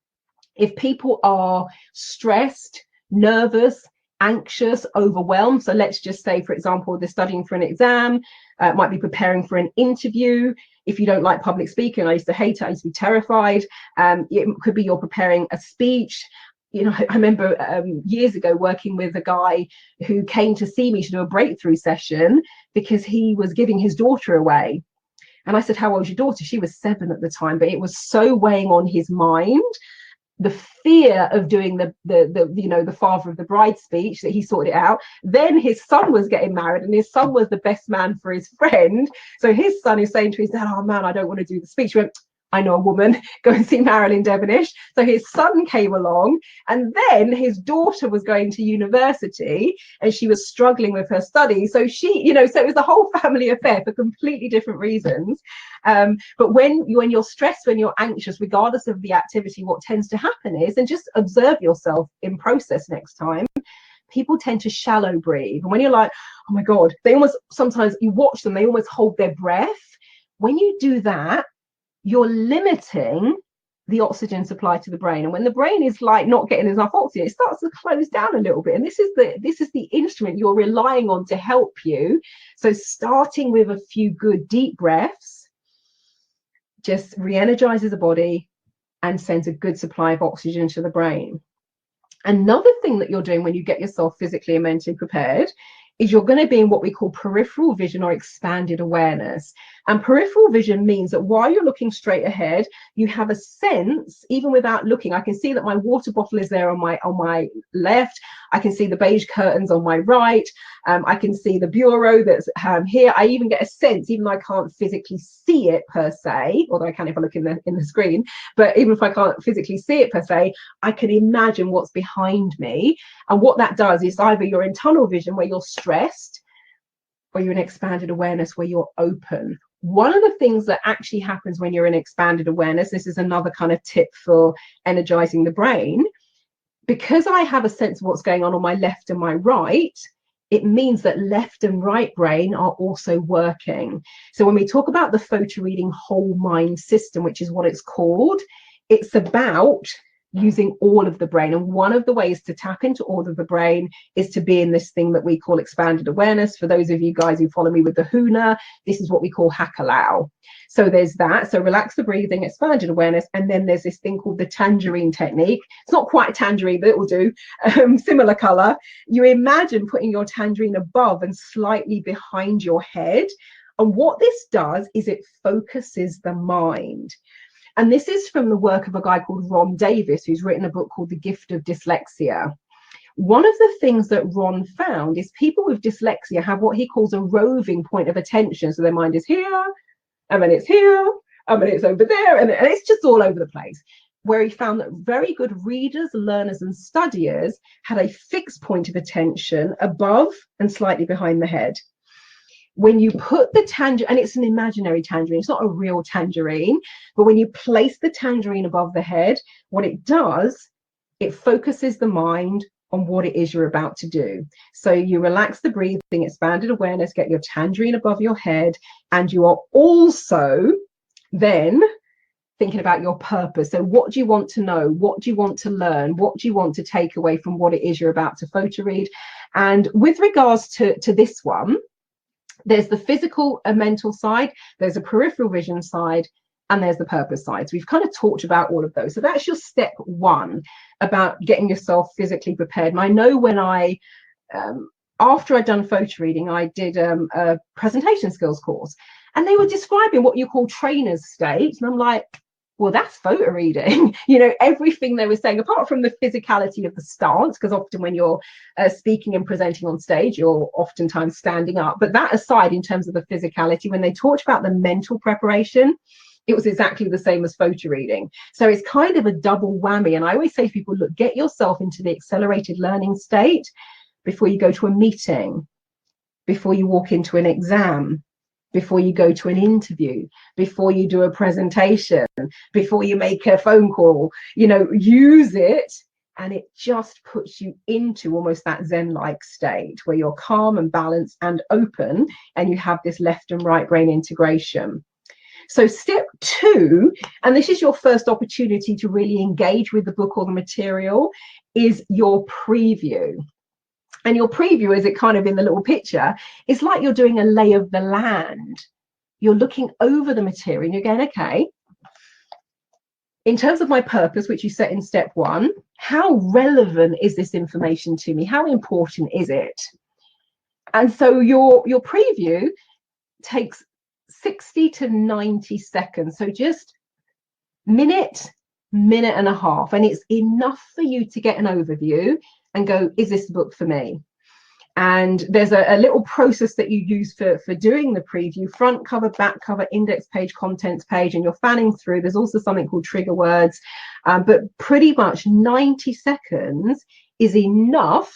S1: If people are stressed, nervous, anxious, overwhelmed. So let's just say, for example, they're studying for an exam, might be preparing for an interview. If you don't like public speaking, I used to hate it, I used to be terrified. It could be you're preparing a speech. I remember years ago working with a guy who came to see me to do a breakthrough session because he was giving his daughter away. And I said, how old's your daughter? She was 7 at the time, but it was so weighing on his mind, the fear of doing the father of the bride speech, that he sorted it out. Then his son was getting married, and his son was the best man for his friend. So his son is saying to his dad, oh man, I don't want to do the speech. He went, I know a woman, go and see Marilyn Devonish. So his son came along, and then his daughter was going to university and she was struggling with her studies. So so it was a whole family affair for completely different reasons. But when you're stressed, when you're anxious, regardless of the activity, what tends to happen is, and just observe yourself in process next time, people tend to shallow breathe. And when you're like, oh my God, sometimes you watch them, they almost hold their breath. When you do that, you're limiting the oxygen supply to the brain. And when the brain is like not getting enough oxygen, it starts to close down a little bit. And this is the instrument you're relying on to help you. So starting with a few good deep breaths just re-energizes the body and sends a good supply of oxygen to the brain. Another thing that you're doing when you get yourself physically and mentally prepared is you're going to be in what we call peripheral vision or expanded awareness. And peripheral vision means that while you're looking straight ahead, you have a sense, even without looking. I can see that my water bottle is there on my left. I can see the beige curtains on my right. I can see the bureau that's here. I even get a sense, even though I can't physically see it per se, although I can if I look in the screen, but even if I can't physically see it per se, I can imagine what's behind me. And what that does is either you're in tunnel vision where you're stressed, or you're in expanded awareness where you're open. One of the things that actually happens when you're in expanded awareness, this is another kind of tip for energizing the brain, because I have a sense of what's going on my left and my right, it means that left and right brain are also working. So when we talk about the PhotoReading whole mind system, which is what it's called, it's about using all of the brain. And one of the ways to tap into all of the brain is to be in this thing that we call expanded awareness. For those of you guys who follow me with the HUNA, this is what we call Hakalau. So there's that. So relax the breathing, expanded awareness. And then there's this thing called the tangerine technique. It's not quite a tangerine, but it will do. Similar color. You imagine putting your tangerine above and slightly behind your head. And what this does is it focuses the mind. And this is from the work of a guy called Ron Davis, who's written a book called The Gift of Dyslexia. One of the things that Ron found is people with dyslexia have what he calls a roving point of attention. So their mind is here, and then it's here, and then it's over there, and it's just all over the place. Where he found that very good readers, learners, and studiers had a fixed point of attention above and slightly behind the head. When you put the tangerine, and it's an imaginary tangerine, it's not a real tangerine, but when you place the tangerine above the head, what it does, it focuses the mind on what it is you're about to do. So you relax the breathing, expanded awareness, get your tangerine above your head, and you are also then thinking about your purpose. So what do you want to know? What do you want to learn? What do you want to take away from what it is you're about to photo read? And with regards to this one, there's the physical and mental side, there's a peripheral vision side, and there's the purpose side. So we've kind of talked about all of those. So that's your step one about getting yourself physically prepared. And I know when after I'd done photo reading, I did a presentation skills course, and they were describing what you call trainer's state. And I'm like, well, that's photo reading. Everything they were saying, apart from the physicality of the stance, because often when you're speaking and presenting on stage, you're oftentimes standing up. But that aside, in terms of the physicality, when they talked about the mental preparation, it was exactly the same as photo reading. So it's kind of a double whammy. And I always say to people, look, get yourself into the accelerated learning state before you go to a meeting, before you walk into an exam, before you go to an interview, before you do a presentation, before you make a phone call. Use it, and it just puts you into almost that Zen-like state where you're calm and balanced and open, and you have this left and right brain integration. So step two, and this is your first opportunity to really engage with the book or the material, is your preview. And your preview, is it kind of in the little picture, it's like you're doing a lay of the land. You're looking over the material and you're going, okay, in terms of my purpose, which you set in step 1, how relevant is this information to me? How important is it? And so your preview takes 60 to 90 seconds. So just minute and a half. And it's enough for you to get an overview and go, is this the book for me? And there's a little process that you use for doing the preview: front cover, back cover, index page, contents page, and you're fanning through. There's also something called trigger words, but pretty much 90 seconds is enough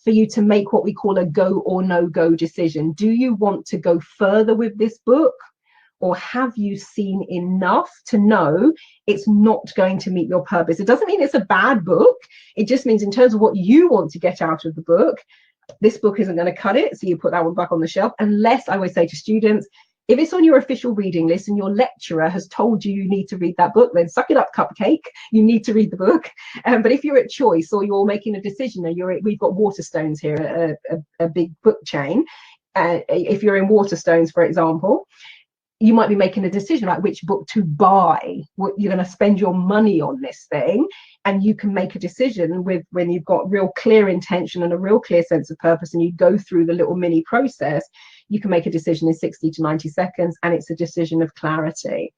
S1: for you to make what we call a go or no go decision. Do you want to go further with this book, or have you seen enough to know it's not going to meet your purpose? It doesn't mean it's a bad book. It just means in terms of what you want to get out of the book, this book isn't going to cut it, so you put that one back on the shelf. Unless, I always say to students, if it's on your official reading list and your lecturer has told you you need to read that book, then suck it up, cupcake. You need to read the book. But if you're at choice, or you're making a decision, and we've got Waterstones here, a big book chain. If you're in Waterstones, for example, you might be making a decision about which book to buy. What you're going to spend your money on this thing, and you can make a decision when you've got real clear intention and a real clear sense of purpose, and you go through the little mini process. You can make a decision in 60 to 90 seconds, and it's a decision of clarity.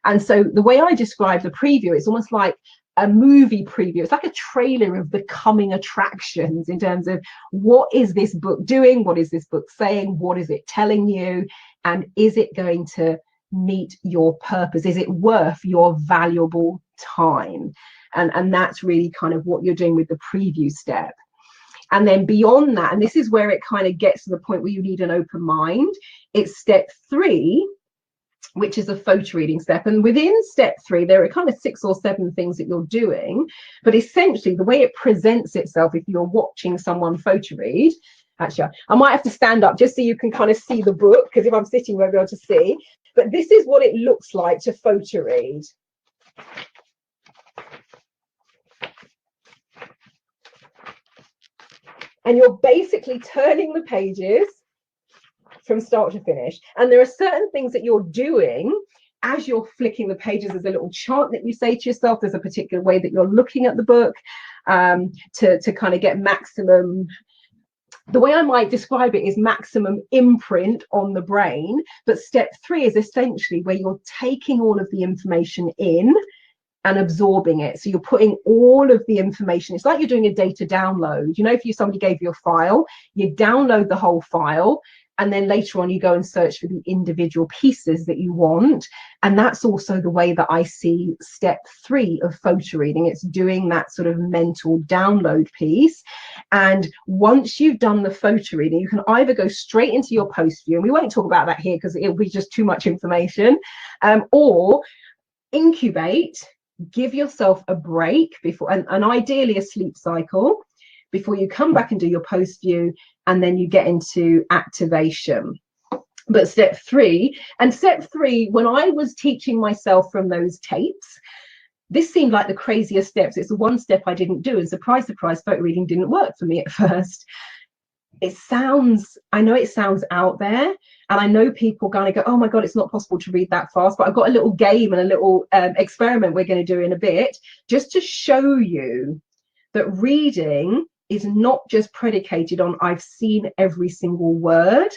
S1: And so the way I describe the preview, it's almost like a movie preview. It's like a trailer of the coming attractions in terms of what is this book doing, what is this book saying, what is it telling you, and is it going to meet your purpose? Is it worth your valuable time? And that's really kind of what you're doing with the preview step. And then beyond that, and this is where it kind of gets to the point where you need an open mind, it's step 3, which is a photo reading step. And within step 3, there are kind of 6 or 7 things that you're doing. But essentially, the way it presents itself, if you're watching someone photo read, actually, I might have to stand up just so you can kind of see the book, because if I'm sitting, you won't be able to see. But this is what it looks like to photo read. And you're basically turning the pages from start to finish. And there are certain things that you're doing as you're flicking the pages. There's a little chant that you say to yourself. There's a particular way that you're looking at the book to kind of get maximum. The way I might describe it is maximum imprint on the brain. But step 3 is essentially where you're taking all of the information in and absorbing it. So you're putting all of the information. It's like you're doing a data download. You know, if somebody gave you a file, you download the whole file, and then later on you go and search for the individual pieces that you want. And that's also the way that I see step 3 of photo reading. It's doing that sort of mental download piece. And once you've done the photo reading, you can either go straight into your post view, and we won't talk about that here because it'll be just too much information, or incubate, give yourself a break before, and ideally a sleep cycle, before you come back and do your post view, and then you get into activation. But step 3, when I was teaching myself from those tapes, this seemed like the craziest steps. It's the one step I didn't do, and surprise, surprise, photo reading didn't work for me at first. I know it sounds out there, and I know people going to go, oh my God, it's not possible to read that fast. But I've got a little game and a little experiment we're going to do in a bit, just to show you that reading is not just predicated on I've seen every single word,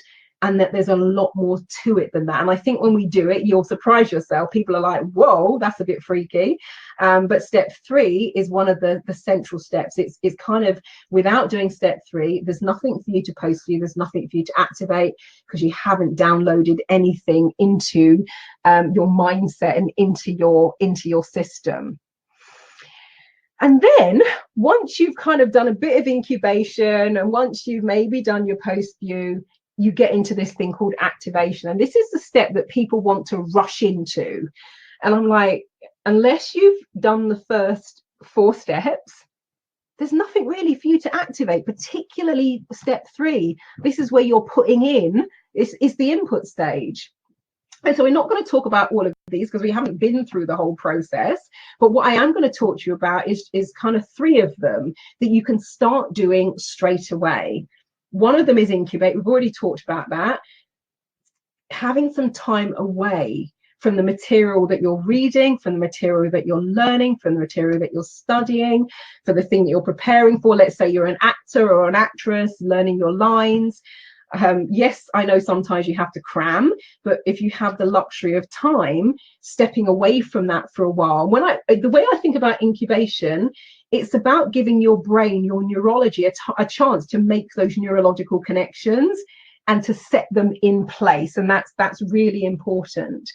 S1: and that there's a lot more to it than that. And I think when we do it, you'll surprise yourself. People are like, whoa, that's a bit freaky. But step 3 is one of the central steps. It's kind of, without doing step 3, there's nothing for you to post view, there's nothing for you to activate, because you haven't downloaded anything into your mindset and into your system. And then once you've kind of done a bit of incubation, and once you've maybe done your post view, you get into this thing called activation. And this is the step that people want to rush into. And I'm like, unless you've done the first 4 steps, there's nothing really for you to activate, particularly step 3. This is where you're putting in, is the input stage. And so we're not going to talk about all of these because we haven't been through the whole process. But what I am going to talk to you about is kind of 3 of them that you can start doing straight away. One of them is incubate. We've already talked about that. Having some time away from the material that you're reading, from the material that you're learning, from the material that you're studying, for the thing that you're preparing for. Let's say you're an actor or an actress, learning your lines. Yes, I know sometimes you have to cram, but if you have the luxury of time, stepping away from that for a while. The way I think about incubation, it's about giving your brain, your neurology, a chance to make those neurological connections and to set them in place. And that's really important.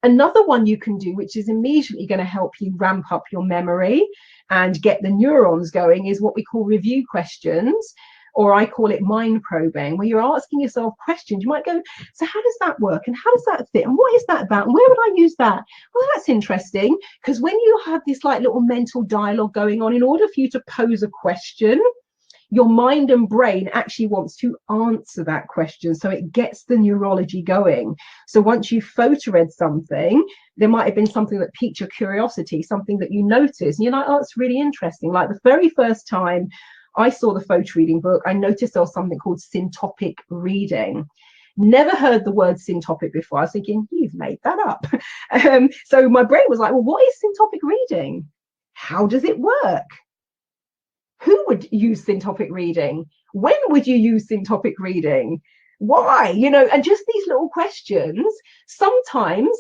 S1: Another one you can do, which is immediately going to help you ramp up your memory and get the neurons going, is what we call review questions, or I call it mind probing, where you're asking yourself questions. You might go, so how does that work? And how does that fit? And what is that about? And where would I use that? Well, that's interesting, because when you have this like little mental dialogue going on, in order for you to pose a question, your mind and brain actually wants to answer that question. So it gets the neurology going. So once you photo read something, there might have been something that piqued your curiosity, something that you noticed. And you're like, oh, it's really interesting. Like the very first time I saw the photo reading book, I noticed there was something called syntopic reading. Never heard the word syntopic before. I was thinking, you've made that up. So my brain was like, well, what is syntopic reading? How does it work? Who would use syntopic reading? When would you use syntopic reading? Why? And just these little questions, sometimes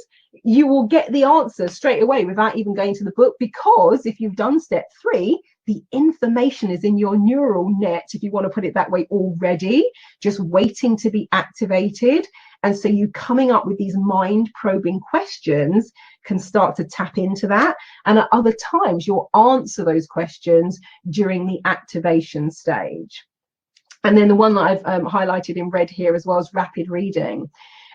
S1: you will get the answer straight away without even going to the book, because if you've done step 3, the information is in your neural net, if you want to put it that way, already, just waiting to be activated. And so you coming up with these mind probing questions can start to tap into that. And at other times, you'll answer those questions during the activation stage. And then the one that I've highlighted in red here as well is rapid reading.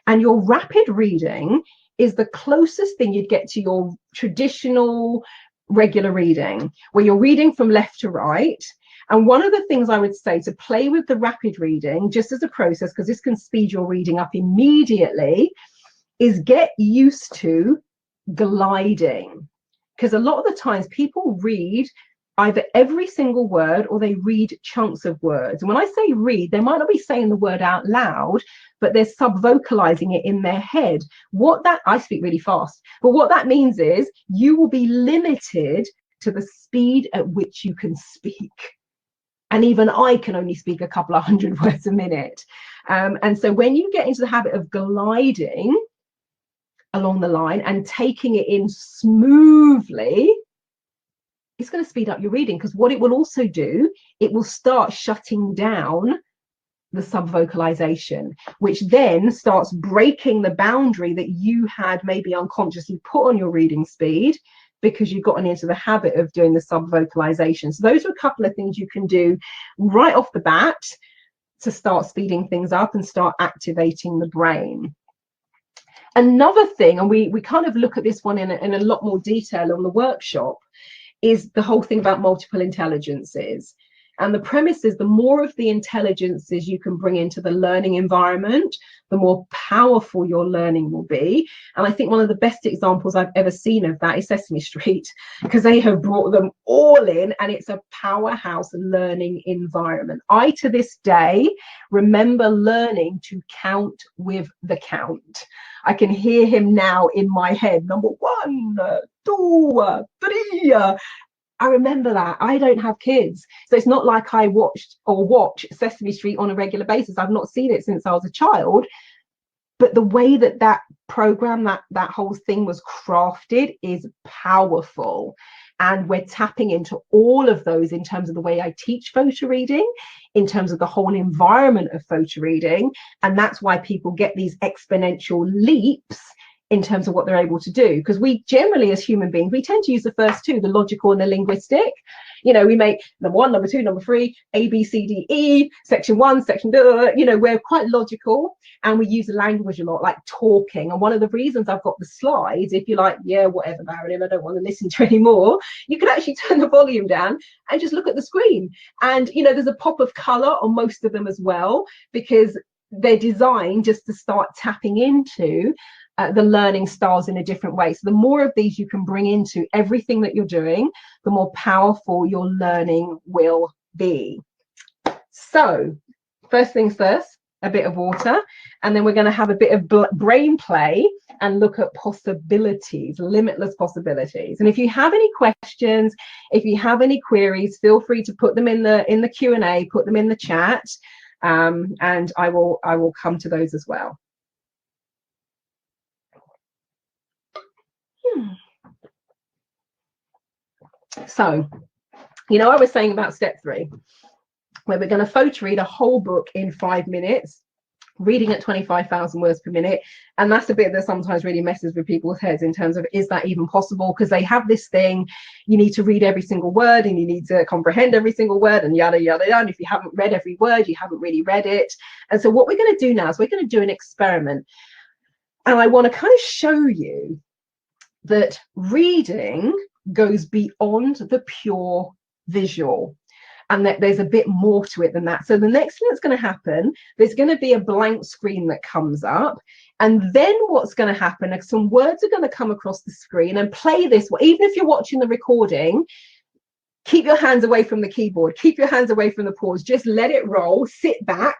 S1: And your rapid reading is the closest thing you'd get to your traditional regular reading, where you're reading from left to right. And one of the things I would say to play with the rapid reading, just as a process, because this can speed your reading up immediately, is get used to gliding. Because a lot of the times people read either every single word or they read chunks of words. And when I say read, they might not be saying the word out loud, but they're sub-vocalizing it in their head. I speak really fast, but what that means is you will be limited to the speed at which you can speak. And even I can only speak a couple of hundred words a minute. And so when you get into the habit of gliding along the line and taking it in smoothly, it's going to speed up your reading, because what it will also do, it will start shutting down the subvocalization, which then starts breaking the boundary that you had maybe unconsciously put on your reading speed, because you've gotten into the habit of doing the subvocalization. So those are a couple of things you can do right off the bat to start speeding things up and start activating the brain. Another thing, and we kind of look at this one in a lot more detail on the workshop, is the whole thing about multiple intelligences. And the premise is the more of the intelligences you can bring into the learning environment, the more powerful your learning will be. And I think one of the best examples I've ever seen of that is Sesame Street, because they have brought them all in, and it's a powerhouse learning environment. I, to this day, remember learning to count with the count. I can hear him now in my head. Number 1, 2, 3. I remember that. I don't have kids, so it's not like I watch Sesame Street on a regular basis. I've not seen it since I was a child, but the way that program, that whole thing was crafted is powerful. And we're tapping into all of those in terms of the way I teach photo reading, in terms of the whole environment of photo reading. And that's why people get these exponential leaps in terms of what they're able to do. Because we generally, as human beings, we tend to use the first two, the logical and the linguistic. We make number 1, number 2, number 3, A, B, C, D, E, section 1, section 2, we're quite logical, and we use language a lot, like talking. And one of the reasons I've got the slides, if you're like, yeah, whatever, Marilyn, I don't want to listen to anymore, you can actually turn the volume down and just look at the screen. And, there's a pop of color on most of them as well, because they're designed just to start tapping into the learning styles in a different way. So the more of these you can bring into everything that you're doing, the more powerful your learning will be. So first things first, a bit of water, and then we're going to have a bit of brain play and look at possibilities, limitless possibilities. And if you have any questions, if you have any queries, feel free to put them in the Q&A, put them in the chat, and I will come to those as well. So, you know, I was saying about step 3, where we're going to photo read a whole book in 5 minutes, reading at 25,000 words per minute. And that's a bit that sometimes really messes with people's heads in terms of, is that even possible? Because they have this thing, you need to read every single word and you need to comprehend every single word and yada, yada, yada. And if you haven't read every word, you haven't really read it. And so what we're going to do now is we're going to do an experiment. And I want to kind of show you that reading goes beyond the pure visual, and that there's a bit more to it than that. So the next thing that's going to happen, there's going to be a blank screen that comes up, and then what's going to happen is some words are going to come across the screen. And play this, even if you're watching the recording, keep your hands away from the keyboard, keep your hands away from the pause, just let it roll, sit back,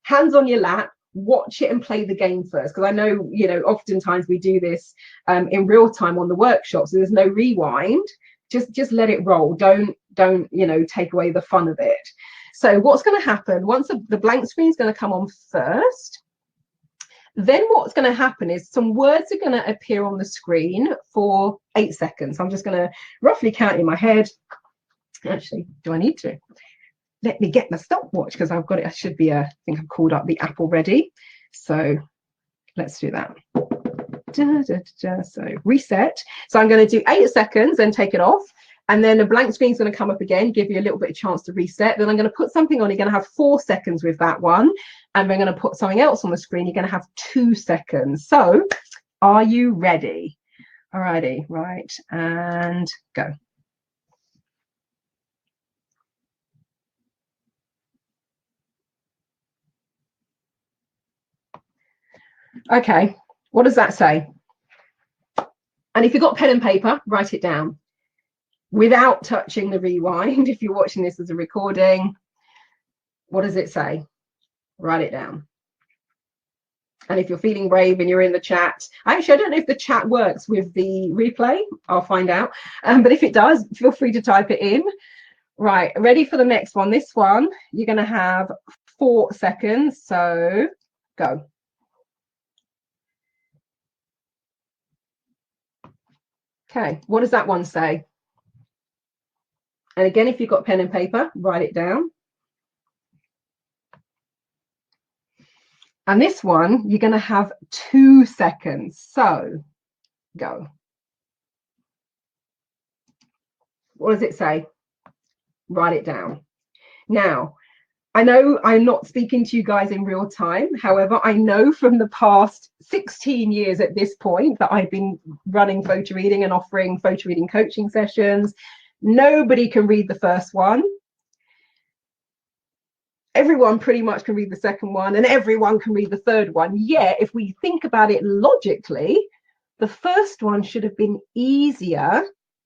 S1: hands on your lap, watch it and play the game first. Because I know, you know, oftentimes we do this in real time on the workshops, so there's no rewind. Just let it roll. Don't you know, take away the fun of it. So what's going to happen once the blank screen is going to come on first, then what's going to happen is some words are going to appear on the screen for 8 seconds. I'm just going to roughly count in my head. Actually, do I need to? Let me get my stopwatch, because I've got it. I should be I think I've called up the app already. So let's do that. So reset. So I'm going to do 8 seconds, then take it off. And then a blank screen is going to come up again, give you a little bit of chance to reset. Then I'm going to put something on. You're going to have 4 seconds with that one. And we're going to put something else on the screen. You're going to have 2 seconds. So are you ready? Alrighty, right, and go. Okay, what does that say? And if you've got pen and paper, write it down without touching the rewind. If you're watching this as a recording, what does it say? Write it down. And if you're feeling brave and you're in the chat, actually, I don't know if the chat works with the replay. I'll find out. But if it does, feel free to type it in. Right, ready for the next one. This one, you're going to have 4 seconds. So go. Okay, what does that one say? And again, if you've got pen and paper, write it down. And this one, you're going to have 2 seconds. So go. What does it say? Write it down. Now, I know I'm not speaking to you guys in real time. However, I know from the past 16 years at this point that I've been running photo reading and offering photo reading coaching sessions. Nobody can read the first one. Everyone pretty much can read the second one, and everyone can read the third one. Yet, if we think about it logically, the first one should have been easier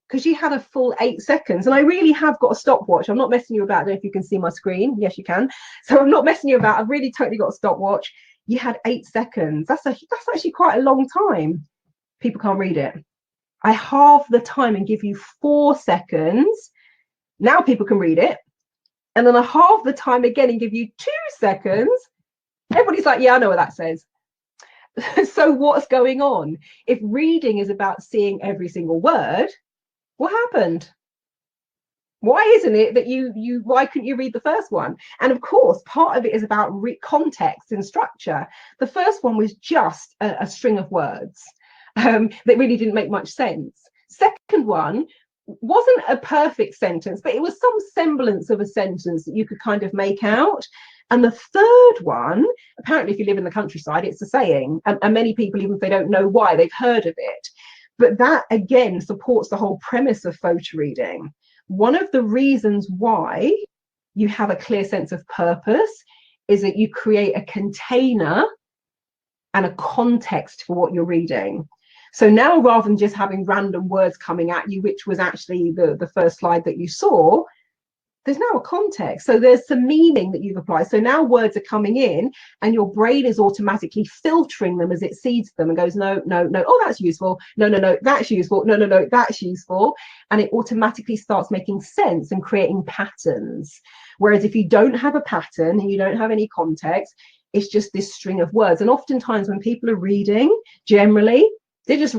S1: because you had a full 8 seconds. And I really have got a stopwatch. I'm not messing you about. I don't know if you can see my screen. Yes, you can. So I'm not messing you about. I've really totally got a stopwatch. You had 8 seconds. That's actually quite a long time. People can't read it. I halve the time and give you 4 seconds. Now people can read it. And then I halve the time again and give you 2 seconds. Everybody's like, yeah, I know what that says. So what's going on? If reading is about seeing every single word, what happened? Why isn't it that why couldn't you read the first one? And of course, part of it is about context and structure. The first one was just a string of words that really didn't make much sense. Second one wasn't a perfect sentence, but it was some semblance of a sentence that you could kind of make out. And the third one, apparently, if you live in the countryside, it's a saying. And many people, even if they don't know why, they've heard of it. But that, again, supports the whole premise of photo reading. One of the reasons why you have a clear sense of purpose is that you create a container and a context for what you're reading. So now, rather than just having random words coming at you, which was actually the first slide that you saw, there's now a context. So there's some meaning that you've applied. So now words are coming in and your brain is automatically filtering them as it sees them and goes, no, no, no, oh, that's useful. No, no, no, that's useful. No, no, no, that's useful. And it automatically starts making sense and creating patterns. Whereas if you don't have a pattern and you don't have any context, it's just this string of words. And oftentimes when people are reading, generally, they're just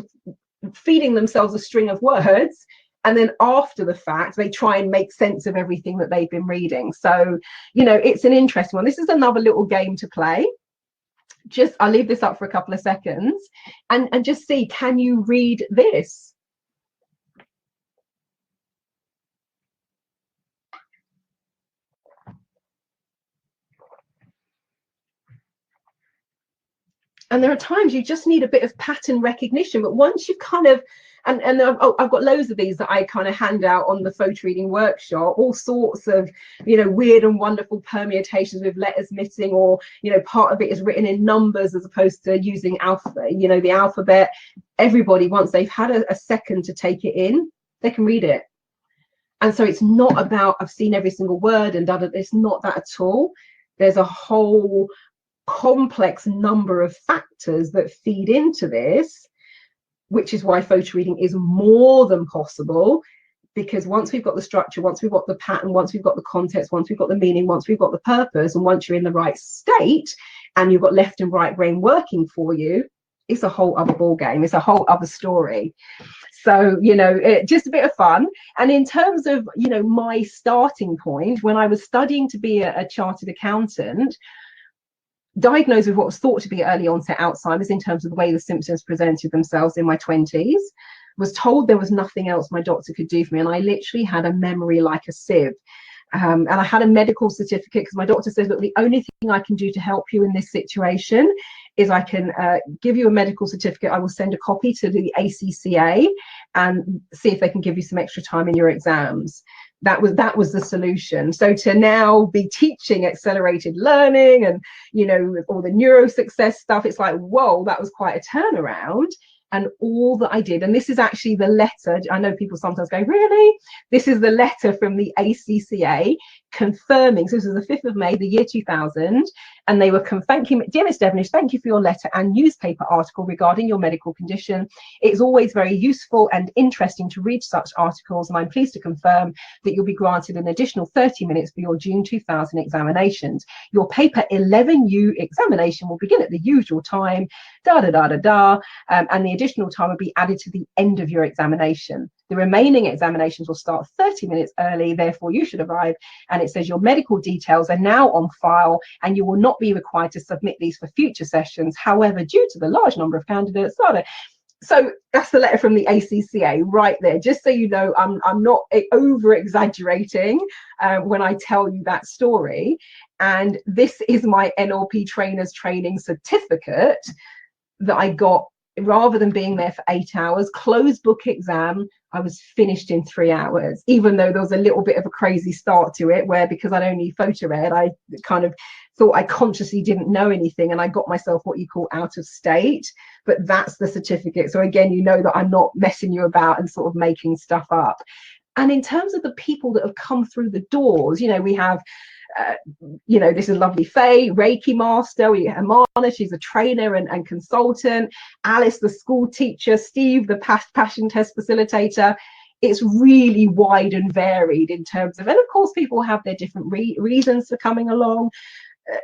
S1: feeding themselves a string of words. And then after the fact, they try and make sense of everything that they've been reading. So, you know, it's an interesting one. This is another little game to play. Just, I'll leave this up for a couple of seconds and just see, can you read this? And there are times you just need a bit of pattern recognition. But once you've kind of, and I've got loads of these that I kind of hand out on the photo reading workshop, all sorts of, you know, weird and wonderful permutations with letters missing, or, you know, part of it is written in numbers as opposed to using alphabet, you know, the alphabet. Everybody, once they've had a second to take it in, they can read it. And so it's not about, I've seen every single word and done it. It's not that at all. There's a whole complex number of factors that feed into this, which is why photo reading is more than possible, because once we've got the structure, once we've got the pattern, once we've got the context, once we've got the meaning, once we've got the purpose, and once you're in the right state and you've got left and right brain working for you, it's a whole other ball game. It's a whole other story. So, you know, just a bit of fun. And in terms of, you know, my starting point, when I was studying to be a chartered accountant, diagnosed with what was thought to be early onset Alzheimer's in terms of the way the symptoms presented themselves in my 20s, was told there was nothing else my doctor could do for me. And I literally had a memory like a sieve. And I had a medical certificate because my doctor said, look, the only thing I can do to help you in this situation is I can give you a medical certificate. I will send a copy to the ACCA and see if they can give you some extra time in your exams. That was the solution. So to now be teaching accelerated learning and, you know, all the NeuroSuccess stuff, it's like, whoa, that was quite a turnaround. And all that I did, and this is actually the letter, I know people sometimes go, really? This is the letter from the ACCA confirming, so this was the 5th of May, the year 2000, and they were, thank you, dear Miss Devonish, thank you for your letter and newspaper article regarding your medical condition. It's always very useful and interesting to read such articles, and I'm pleased to confirm that you'll be granted an additional 30 minutes for your June 2000 examinations. Your paper 11U examination will begin at the usual time, and the additional time will be added to the end of your examination. The remaining examinations will start 30 minutes early, therefore you should arrive. And it says your medical details are now on file and you will not be required to submit these for future sessions. However, due to the large number of candidates, so that's the letter from the ACCA right there, just so you know. I'm not over exaggerating when I tell you that story. And this is my NLP trainers training certificate that I got. Rather than being there for 8 hours, closed book exam, I was finished in 3 hours, even though there was a little bit of a crazy start to it, where because I'd only photo read, I kind of thought I consciously didn't know anything, and I got myself what you call out of state. But that's the certificate. So again, you know that I'm not messing you about and sort of making stuff up. And in terms of the people that have come through the doors, you know, we have you know, this is lovely Faye, Reiki master. We have Amana, she's a trainer and consultant. Alice, the school teacher. Steve, the passion test facilitator. It's really wide and varied in terms of, and of course, people have their different reasons for coming along.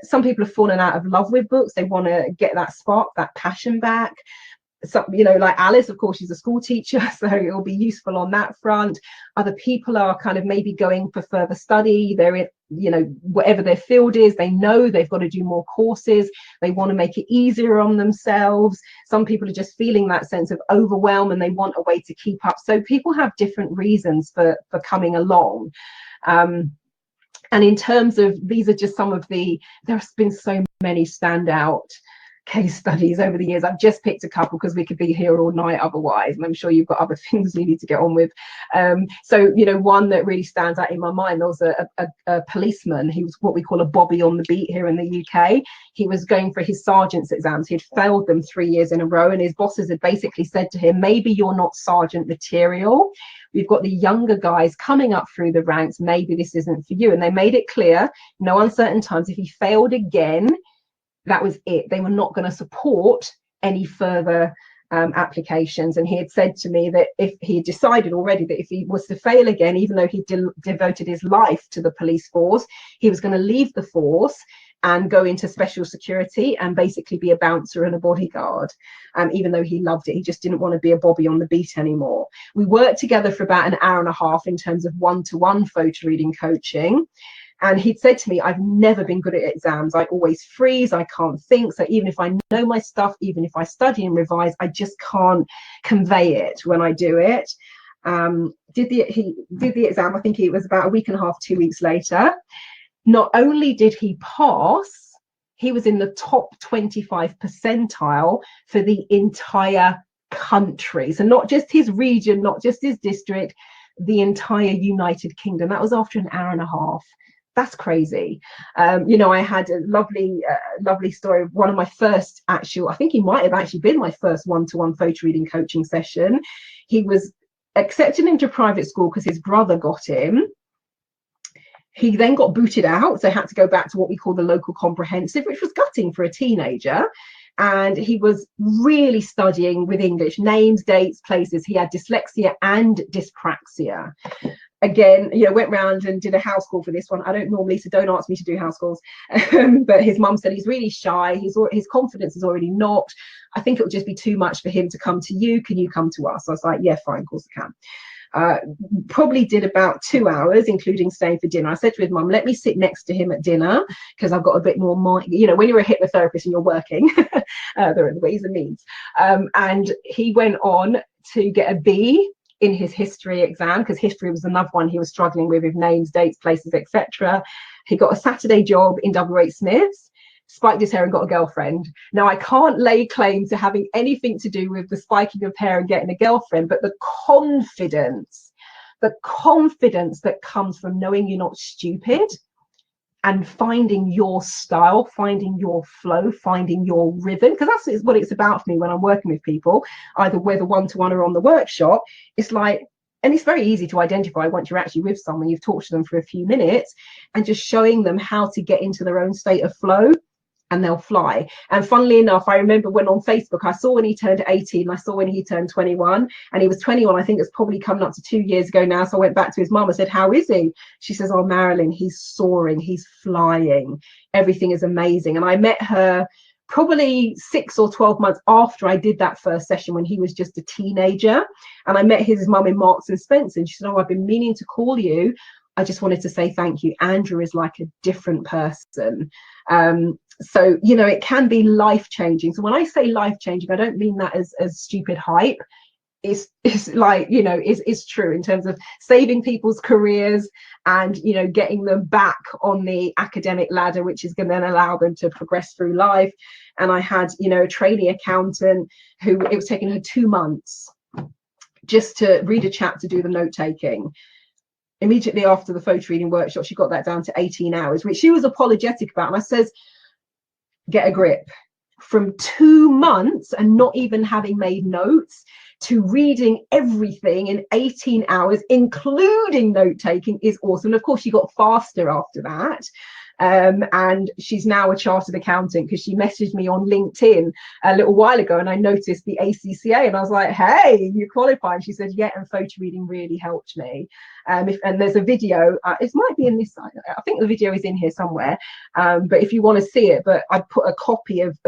S1: Some people have fallen out of love with books. They want to get that spark, that passion back. So, you know, like Alice, of course, she's a school teacher, so it'll be useful on that front. Other people are kind of maybe going for further study. They're in, you know, whatever their field is, they know they've got to do more courses. They want to make it easier on themselves. Some people are just feeling that sense of overwhelm and they want a way to keep up. So people have different reasons for coming along. And in terms of, these are just some of the, there's been so many standout case studies over the years. I've just picked a couple because we could be here all night otherwise, and I'm sure you've got other things you need to get on with. So, you know, one that really stands out in my mind, there was a policeman. He was what we call a bobby on the beat here in the UK. He was going for his sergeant's exams. He'd failed them 3 years in a row, and his bosses had basically said to him, maybe you're not sergeant material. We've got the younger guys coming up through the ranks. Maybe this isn't for you. And they made it clear, no uncertain times, if he failed again, that was it. They were not going to support any further applications. And he had said to me that if he decided already that if he was to fail again, even though he devoted his life to the police force, he was going to leave the force and go into special security and basically be a bouncer and a bodyguard. Even though he loved it, he just didn't want to be a bobby on the beat anymore. We worked together for about an hour and a half in terms of one-to-one photo reading coaching. And he'd said to me, I've never been good at exams. I always freeze. I can't think. So even if I know my stuff, even if I study and revise, I just can't convey it when I do it. He did the exam. I think it was about a week and a half, 2 weeks later. Not only did he pass, he was in the top 25 percentile for the entire country. So not just his region, not just his district, the entire United Kingdom. That was after an hour and a half. That's crazy. You know, I had a lovely story of one of my first I think he might have actually been my first one-to-one photo reading coaching session. He was accepted into private school because his brother got him. He then got booted out, so had to go back to what we call the local comprehensive, which was gutting for a teenager. And he was really studying with English, names, dates, places. He had dyslexia and dyspraxia. Again, you know, went round and did a house call for this one. I don't normally, so don't ask me to do house calls. But his mum said he's really shy. His confidence is already not. I think it would just be too much for him to come to you. Can you come to us? I was like, yeah, fine, of course I can. Probably did about 2 hours, including staying for dinner. I said to his mum, let me sit next to him at dinner because I've got a bit more mind. You know, when you're a hypnotherapist and you're working, there are ways and means. And he went on to get a B in his history exam, because history was another one he was struggling with names, dates, places, etc. He got a Saturday job in WH Smith's, spiked his hair and got a girlfriend. Now, I can't lay claim to having anything to do with the spiking of hair and getting a girlfriend, but the confidence that comes from knowing you're not stupid and finding your style, finding your flow, finding your rhythm, because that's what it's about for me when I'm working with people, either whether one-to-one or on the workshop. It's like, and it's very easy to identify once you're actually with someone, you've talked to them for a few minutes, and just showing them how to get into their own state of flow, and they'll fly. And funnily enough, I remember when on Facebook, I saw when he turned 18, I saw when he turned 21, and he was 21. I think it's probably coming up to 2 years ago now. So I went back to his mum. I said, how is he? She says, oh, Marilyn, he's soaring, he's flying. Everything is amazing. And I met her probably 6 or 12 months after I did that first session, when he was just a teenager. And I met his mum in Marks and Spencer, and she said, oh, I've been meaning to call you. I just wanted to say thank you. Andrew is like a different person. So, you know, it can be life-changing. So when I say life-changing, I don't mean that as stupid hype. It's like, you know, it's true in terms of saving people's careers and, you know, getting them back on the academic ladder, which is going to then allow them to progress through life. And I had, you know, a trainee accountant who it was taking her 2 months just to read a chapter, do the note-taking. Immediately after the photo reading workshop, she got that down to 18 hours, which she was apologetic about. And I says, get a grip. From 2 months and not even having made notes to reading everything in 18 hours, including note taking, is awesome. And of course, she got faster after that. And she's now a chartered accountant, because she messaged me on LinkedIn a little while ago, and I noticed the ACCA, and I was like, hey, you qualify? And she said, yeah, and photo reading really helped me. And there's a video, it might be in this, I think the video is in here somewhere, but if you want to see it, but I put a copy of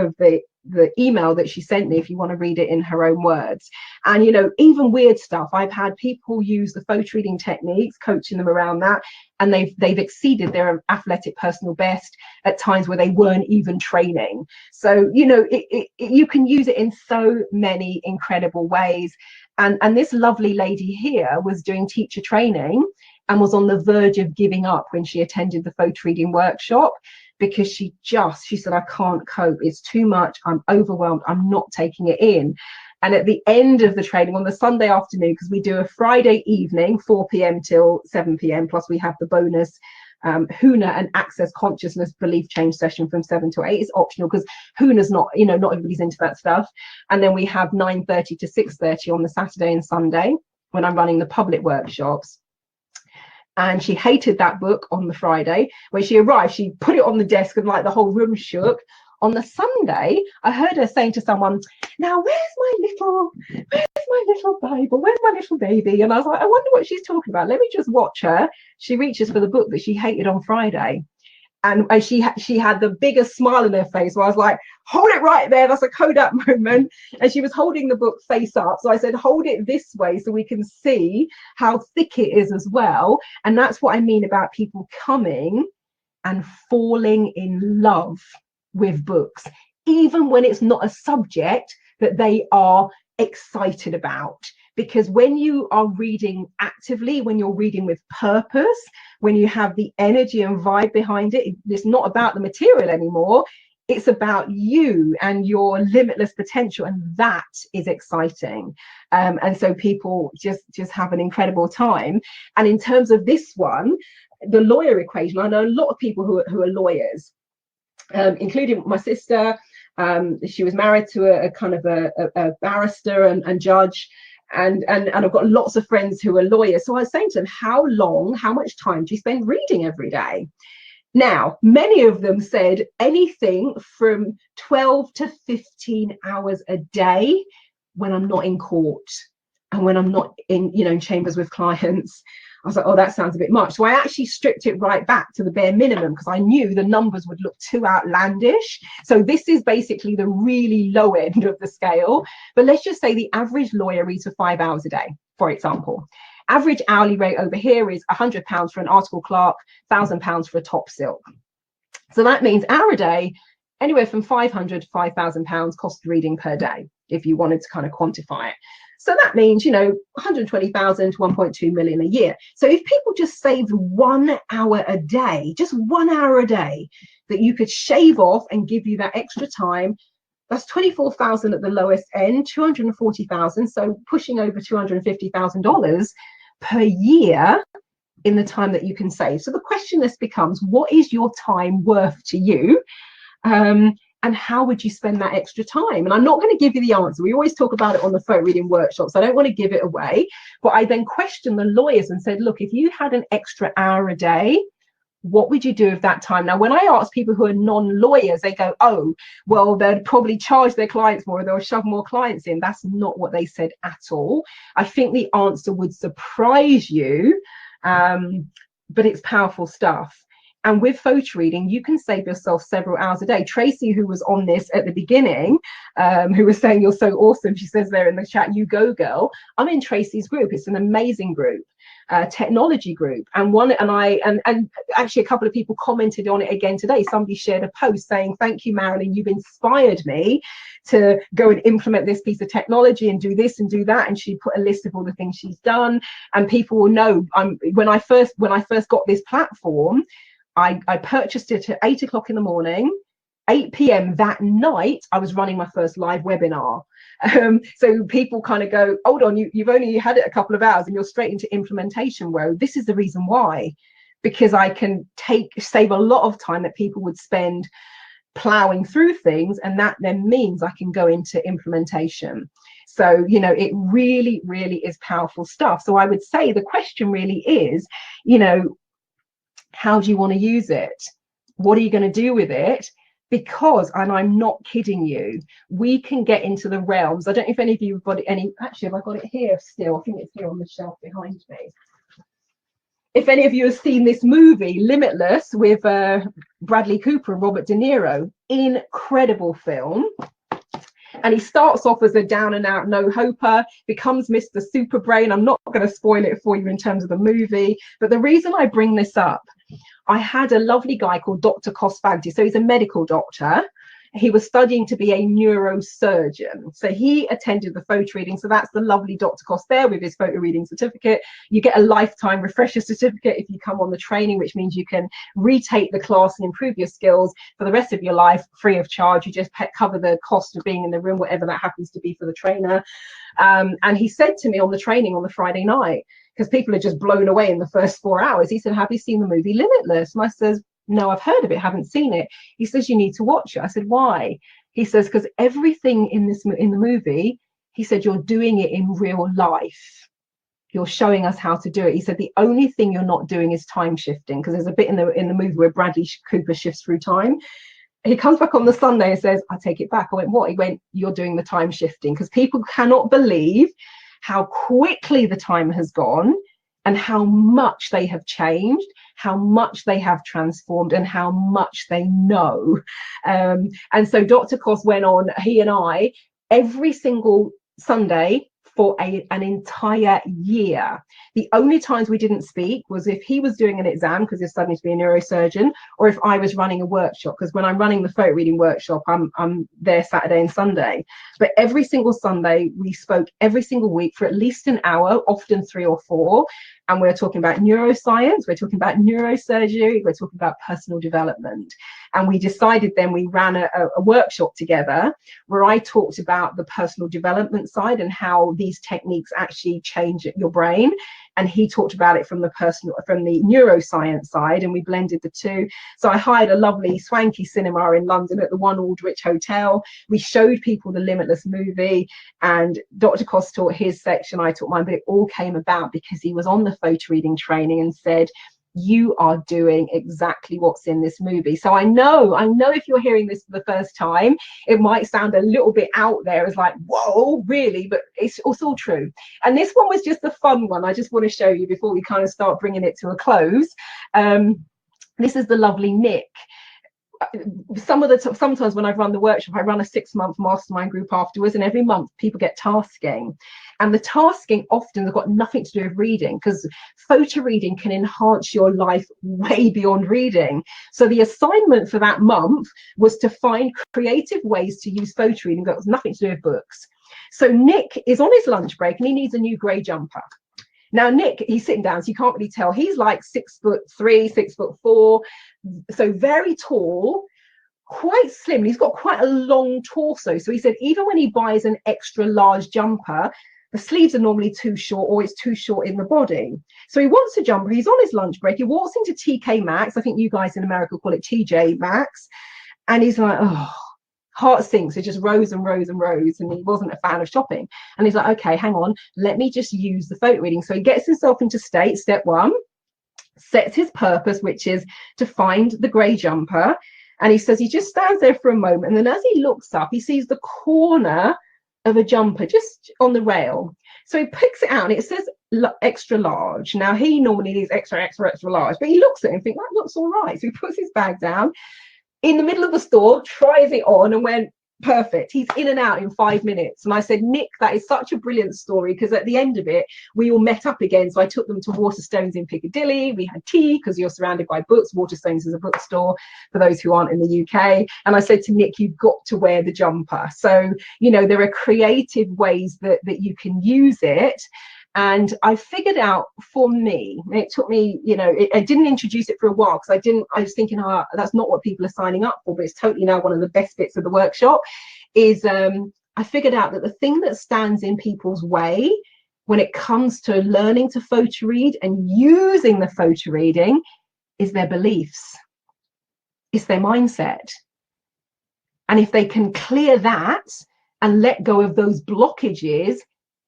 S1: the email that she sent me if you want to read it in her own words. And, you know, even weird stuff, I've had people use the photo reading techniques, coaching them around that, and they've exceeded their athletic personal best at times where they weren't even training. So, you know, you can use it in so many incredible ways. And this lovely lady here was doing teacher training, and was on the verge of giving up when she attended the photo reading workshop, because she said, I can't cope, it's too much, I'm overwhelmed, I'm not taking it in. And at the end of the training on the Sunday afternoon, because we do a Friday evening 4 p.m. till 7 p.m, plus we have the bonus Huna and Access Consciousness Belief Change session from 7 to 8. It's optional because Huna's not, not everybody's into that stuff. And then we have 9:30 to 6:30 on the Saturday and Sunday when I'm running the public workshops. And she hated that book on the Friday. When she arrived, she put it on the desk and like the whole room shook. On the Sunday, I heard her saying to someone, now where's my little Bible? Where's my little baby? And I was like, I wonder what she's talking about. Let me just watch her. She reaches for the book that she hated on Friday. And she had the biggest smile on her face. So I was like, hold it right there. That's a Kodak moment. And she was holding the book face up. So I said, hold it this way so we can see how thick it is as well. And that's what I mean about people coming and falling in love with books, even when it's not a subject that they are excited about. Because when you are reading actively, when you're reading with purpose, when you have the energy and vibe behind it, it's not about the material anymore. It's about you and your limitless potential, and that is exciting. And so people just have an incredible time. And in terms of this one, the lawyer equation, I know a lot of people who are lawyers, including my sister. She was married to a kind of a barrister and judge. And I've got lots of friends who are lawyers. So I was saying to them, how much time do you spend reading every day? Now, many of them said anything from 12 to 15 hours a day when I'm not in court and when I'm not in chambers with clients. I was like, oh, that sounds a bit much. So I actually stripped it right back to the bare minimum because I knew the numbers would look too outlandish. So this is basically the really low end of the scale. But let's just say the average lawyer reads for 5 hours a day, for example. Average hourly rate over here is £100 for an article clerk, £1,000 for a top silk. So that means hour a day, anywhere from £500 to £5,000 cost reading per day, if you wanted to kind of quantify it. So that means, 120,000 to 1.2 million a year. So if people just saved 1 hour a day, just 1 hour a day that you could shave off and give you that extra time, that's 24,000 at the lowest end, 240,000. So pushing over $250,000 per year in the time that you can save. So the question this becomes, what is your time worth to you? And how would you spend that extra time? And I'm not going to give you the answer. We always talk about it on the photo reading workshops. I don't want to give it away. But I then questioned the lawyers and said, look, if you had an extra hour a day, what would you do with that time? Now, when I ask people who are non-lawyers, they go, oh, well, they'd probably charge their clients more, or they'll shove more clients in. That's not what they said at all. I think the answer would surprise you, but it's powerful stuff. And with photo reading, you can save yourself several hours a day. Tracy, who was on this at the beginning, who was saying you're so awesome, she says there in the chat, you go girl. I'm in Tracy's group. It's an amazing group, technology group. And actually a couple of people commented on it again today. Somebody shared a post saying, thank you, Marilyn, you've inspired me to go and implement this piece of technology and do this and do that. And she put a list of all the things she's done. And people will know, when I first got this platform, I purchased it at 8 o'clock in the morning. 8 p.m. that night, I was running my first live webinar. So people kind of go, hold on, you've only had it a couple of hours and you're straight into implementation. Well, this is the reason why, because I can save a lot of time that people would spend plowing through things, and that then means I can go into implementation. So, it really, really is powerful stuff. So I would say the question really is, how do you want to use it? What are you going to do with it? Because, and I'm not kidding you, we can get into the realms. I don't know if any of you have got it actually, have I got it here still? I think it's here on the shelf behind me. If any of you have seen this movie, Limitless, with Bradley Cooper and Robert De Niro, incredible film. And he starts off as a down and out no-hoper, becomes Mr. Superbrain. I'm not going to spoil it for you in terms of the movie. But the reason I bring this up, I had a lovely guy called Dr. Cosfagti. So he's a medical doctor. He was studying to be a neurosurgeon. So he attended the photo reading. So that's the lovely Dr. Cost there with his photo reading certificate. You get a lifetime refresher certificate if you come on the training, which means you can retake the class and improve your skills for the rest of your life free of charge. You just cover the cost of being in the room, whatever that happens to be for the trainer. And he said to me on the training on the Friday night, because people are just blown away in the first 4 hours, he said, have you seen the movie Limitless? And I says, no, I've heard of it, haven't seen it. He says, you need to watch it. I said, why? He says, because everything in the movie, he said, you're doing it in real life. You're showing us how to do it. He said, the only thing you're not doing is time shifting, because there's a bit in the movie where Bradley Cooper shifts through time. He comes back on the Sunday and says, I take it back. I went, what? He went, you're doing the time shifting, because people cannot believe how quickly the time has gone and how much they have changed, how much they have transformed, and how much they know. And so Dr. Cost went on, he and I, every single Sunday for an entire year. The only times we didn't speak was if he was doing an exam because he's studying to be a neurosurgeon, or if I was running a workshop, because when I'm running the photo reading workshop, I'm there Saturday and Sunday. But every single Sunday we spoke every single week for at least an hour, often 3 or 4. And we're talking about neuroscience, we're talking about neurosurgery, we're talking about personal development. And we decided then, we ran a workshop together where I talked about the personal development side and how these techniques actually change your brain. And he talked about it from the neuroscience side, and we blended the two. So I hired a lovely swanky cinema in London at the One Aldwych Hotel. We showed people the Limitless movie, and Dr. Cost taught his section, I taught mine, but it all came about because he was on the photo reading training and said, you are doing exactly what's in this movie. So I know if you're hearing this for the first time, it might sound a little bit out there as like, whoa, really? But it's all true. And this one was just a fun one. I just want to show you before we kind of start bringing it to a close. This is the lovely Nick. Sometimes when I run the workshop, I run a 6-month mastermind group afterwards, and every month people get tasking, and the tasking often has got nothing to do with reading, because photo reading can enhance your life way beyond reading. So the assignment for that month was to find creative ways to use photo reading that was nothing to do with books. So Nick is on his lunch break and he needs a new grey jumper. Now, Nick, he's sitting down, so you can't really tell. He's like 6'3", 6'4", so very tall, quite slim. He's got quite a long torso. So he said even when he buys an extra large jumper, the sleeves are normally too short, or it's too short in the body. So he wants a jumper. He's on his lunch break. He walks into TK Maxx. I think you guys in America call it TJ Maxx. And he's like, oh, heart sinks. It just rose and rose and rose, and he wasn't a fan of shopping. And he's like, okay, hang on, let me just use the photo reading. So he gets himself into state, step 1, sets his purpose, which is to find the grey jumper. And he says he just stands there for a moment, and then as he looks up, he sees the corner of a jumper just on the rail. So he picks it out, and it says extra large. Now he normally needs extra large, but he looks at it and thinks that looks all right. So he puts his bag down in the middle of the store, tries it on, and went, perfect. He's in and out in 5 minutes. And I said, Nick, that is such a brilliant story, because at the end of it, we all met up again. So I took them to Waterstones in Piccadilly. We had tea, because you're surrounded by books. Waterstones is a bookstore for those who aren't in the UK. And I said to Nick, you've got to wear the jumper. So, you know, there are creative ways that you can use it. And I figured out for me, it took me, you know, I didn't introduce it for a while, because I was thinking, oh, that's not what people are signing up for, but it's totally now one of the best bits of the workshop, is I figured out that the thing that stands in people's way when it comes to learning to photo read and using the photo reading is their beliefs. It's their mindset. And if they can clear that and let go of those blockages,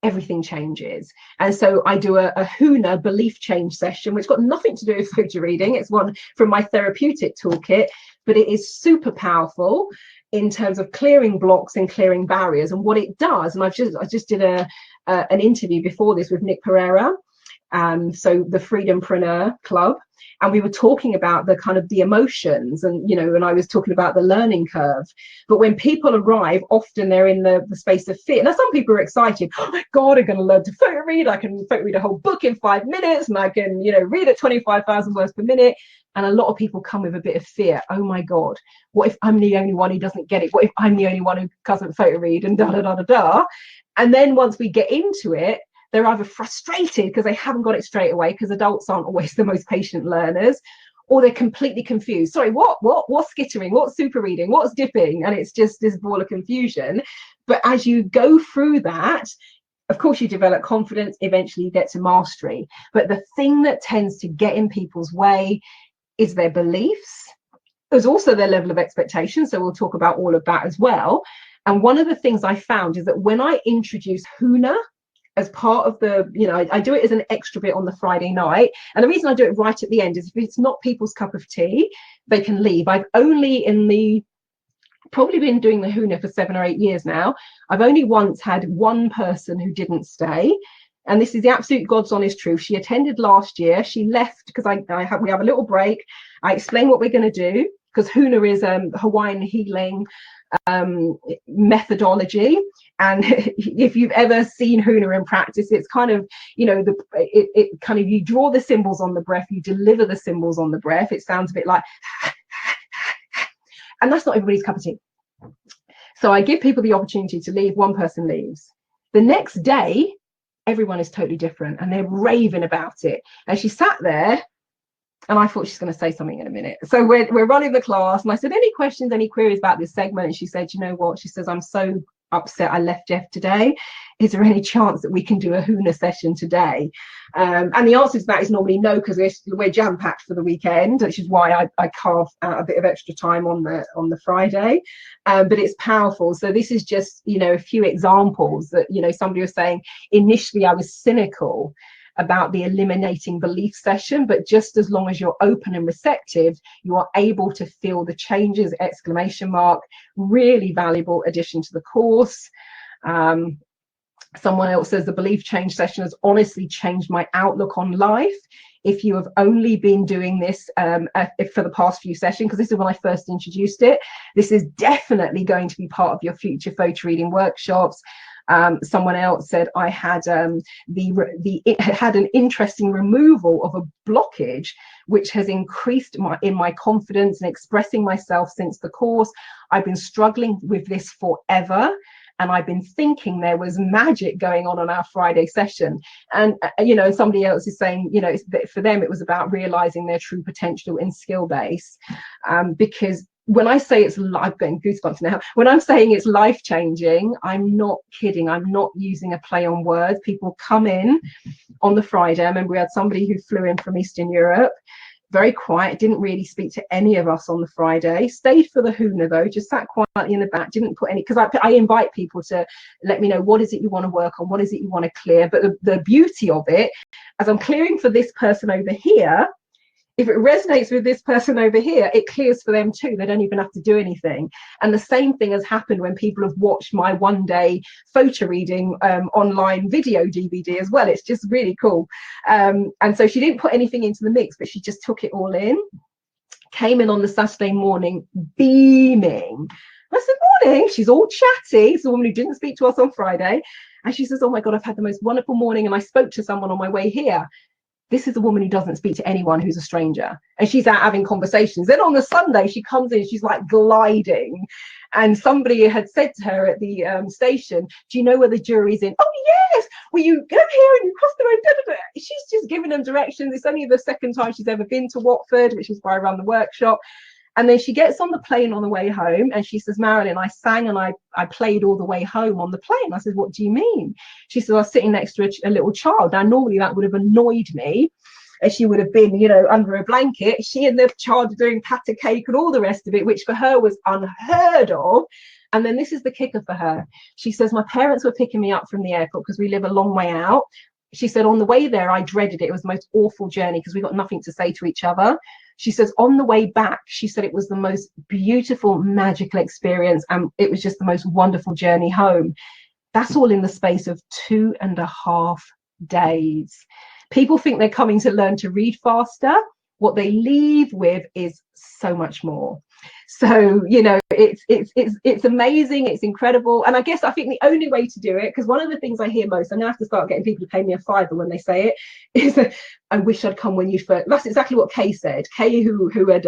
S1: everything changes. And so I do a HUNA belief change session, which got nothing to do with photo reading. It's one from my therapeutic toolkit, but it is super powerful in terms of clearing blocks and clearing barriers. And what it does, and I just did an interview before this with Nick Pereira, so the Freedompreneur Club, and we were talking about the kind of the emotions, and and I was talking about the learning curve. But when people arrive, often they're in the space of fear. Now some people are excited, oh my god, I'm going to learn to photo read, I can photo read a whole book in 5 minutes, and I can read at 25,000 words per minute. And a lot of people come with a bit of fear. Oh my god, what if I'm the only one who doesn't get it? What if I'm the only one who doesn't photo read, and da da da da da. And then once we get into it, they're either frustrated because they haven't got it straight away, because adults aren't always the most patient learners, or they're completely confused. Sorry, what's skittering? What's super reading? What's dipping? And it's just this ball of confusion. But as you go through that, of course, you develop confidence, eventually you get to mastery. But the thing that tends to get in people's way is their beliefs. There's also their level of expectation. So we'll talk about all of that as well. And one of the things I found is that when I introduce HUNA as part of the, I do it as an extra bit on the Friday night. And the reason I do it right at the end is if it's not people's cup of tea, they can leave. I've only probably been doing the HUNA for 7 or 8 years now. I've only once had one person who didn't stay. And this is the absolute God's honest truth. She attended last year. She left because we have a little break. I explain what we're going to do, because HUNA is Hawaiian healing methodology. And if you've ever seen HUNA in practice, it's kind of, it kind of, you draw the symbols on the breath, you deliver the symbols on the breath. It sounds a bit like, and that's not everybody's cup of tea. So I give people the opportunity to leave. One person leaves. The next day, everyone is totally different, and they're raving about it. And she sat there, and I thought she's going to say something in a minute. So we're running the class, and I said, any questions, any queries about this segment? And she said, you know what? She says, I'm so upset I left Jeff today. Is there any chance that we can do a HUNA session today? And the answer to that is normally no, because we're jam-packed for the weekend, which is why I carve out a bit of extra time on the Friday. But it's powerful. So this is just a few examples that somebody was saying, initially I was cynical about the eliminating belief session, but just as long as you're open and receptive, you are able to feel the changes, ! Really valuable addition to the course. Someone else says the belief change session has honestly changed my outlook on life. If you have only been doing this for the past few sessions, because this is when I first introduced it, this is definitely going to be part of your future photo reading workshops. Someone else said I had had an interesting removal of a blockage, which has increased my confidence in expressing myself since the course. I've been struggling with this forever, and I've been thinking there was magic going on our Friday session. And somebody else is saying, for them it was about realizing their true potential in skill base, because when I say I'm getting goosebumps now. When I'm saying it's life-changing, I'm not kidding. I'm not using a play on words. People come in on the Friday. I remember we had somebody who flew in from Eastern Europe, very quiet, didn't really speak to any of us on the Friday, stayed for the HUNA though, just sat quietly in the back, didn't put any, because I invite people to let me know, what is it you want to work on? What is it you want to clear? But the beauty of it, as I'm clearing for this person over here, if it resonates with this person over here, it clears for them too. They don't even have to do anything. And the same thing has happened when people have watched my one-day photo reading online video DVD as well. It's just really cool. And so she didn't put anything into the mix, but she just took it all in. Came in on the Saturday morning beaming. I said, morning. She's all chatty. It's the woman who didn't speak to us on Friday. And she says, oh my God, I've had the most wonderful morning, and I spoke to someone on my way here. This is a woman who doesn't speak to anyone who's a stranger, and she's out having conversations. Then on the Sunday, she comes in, she's like gliding. And somebody had said to her at the station, do you know where the jury's in? Oh, yes. Well, you go here and you cross the road. Da, da, da. She's just giving them directions. It's only the second time she's ever been to Watford, which is why I run the workshop. And then she gets on the plane on the way home, and she says, Marilyn, I sang and I played all the way home on the plane. I said, what do you mean? She said, I was sitting next to a little child. Now, normally that would have annoyed me, as she would have been, under a blanket. She and the child are doing patty cake and all the rest of it, which for her was unheard of. And then this is the kicker for her. She says, my parents were picking me up from the airport because we live a long way out. She said, on the way there, I dreaded it. It was the most awful journey because we got nothing to say to each other. She says, on the way back, she said it was the most beautiful, magical experience. And it was just the most wonderful journey home. That's all in the space of 2.5 days. People think they're coming to learn to read faster. What they leave with is so much more. So, you know, it's amazing, it's incredible. And I think the only way to do it, because one of the things I hear most, and I have to start getting people to pay me a $5 when they say it, is that I wish I'd come when you first. That's exactly what Kay said. Kay, who had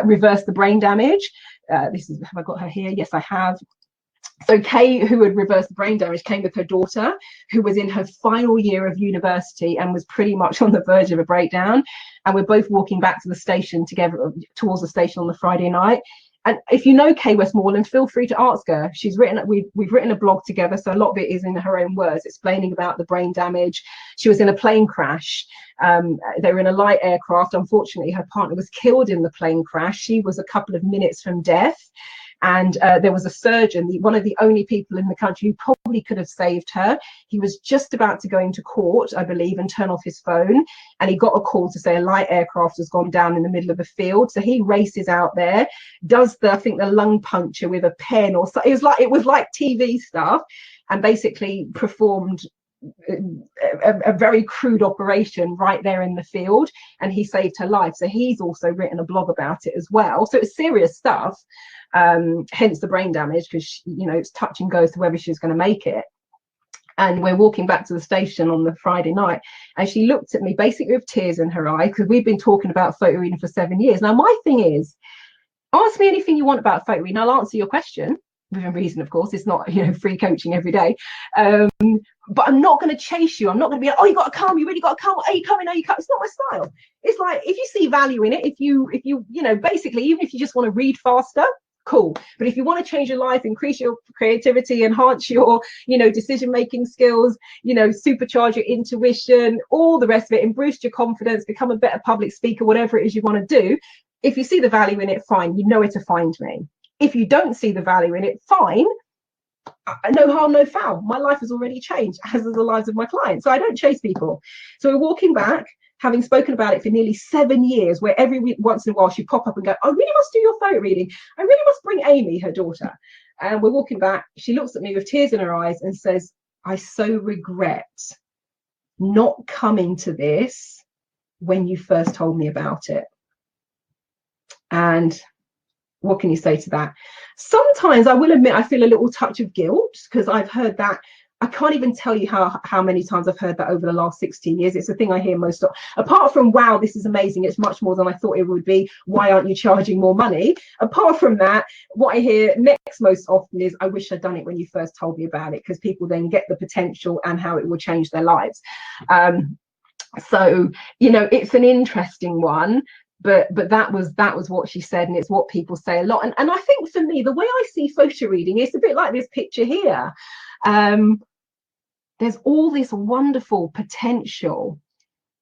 S1: reversed the brain damage. Have I got her here? Yes, I have. So Kay, who had reversed the brain damage, came with her daughter, who was in her final year of university and was pretty much on the verge of a breakdown. And we're both walking back to the station together, towards the station on the Friday night. And if you know Kay Westmoreland, feel free to ask her. She's written, we've written a blog together, so a lot of it is in her own words, explaining about the brain damage. She was in a plane crash. They were in a light aircraft. Unfortunately, her partner was killed in the plane crash. She was a couple of minutes from death. And there was a surgeon, one of the only people in the country who probably could have saved her. He was just about to go into court, I believe, and turn off his phone. And he got a call to say a light aircraft has gone down in the middle of a field. So he races out there, does I think the lung puncture with a pen or so. It was like TV stuff, and basically performed a very crude operation right there in the field, and he saved her life. So he's also written a blog about it as well. So it's serious stuff, hence the brain damage, because you know, it's touch and go as to whether she's going to make it. And we're walking back to the station on the Friday night, and she looked at me basically with tears in her eye, because we've been talking about photo reading for 7 years now. My thing is, ask me anything you want about photo reading, I'll answer your question within reason, of course. It's not, you know, free coaching every day, but I'm not going to chase you. I'm not going to be like, oh, you got to come, you really got to come, are you coming, are you coming? It's not my style. It's like, if you see value in it, if you know, basically, even if you just want to read faster, cool. But if you want to change your life, increase your creativity, enhance your, you know, decision making skills, you know, supercharge your intuition, all the rest of it, and boost your confidence, become a better public speaker, whatever it is you want to do, if you see the value in it, fine, you know where to find me. If you don't see the value in it, fine, no harm, no foul. My life has already changed, as is the lives of my clients. So I don't chase people. So we're walking back, having spoken about it for nearly 7 years, where every week, once in a while, she'd pop up and go, I really must do your photo reading. I really must bring Amy, her daughter. And we're walking back. She looks at me with tears in her eyes and says, I so regret not coming to this when you first told me about it. And what can you say to that? Sometimes I will admit I feel a little touch of guilt, because I've heard that. I can't even tell you how many times I've heard that over the last 16 years. It's the thing I hear most of. Apart from, wow, this is amazing, it's much more than I thought it would be, why aren't you charging more money? Apart from that, what I hear next most often is, I wish I'd done it when you first told me about it, because people then get the potential and how it will change their lives. So, you know, it's an interesting one. But that was what she said, and it's what people say a lot. And I think for me, the way I see photo reading, it's a bit like this picture here. There's all this wonderful potential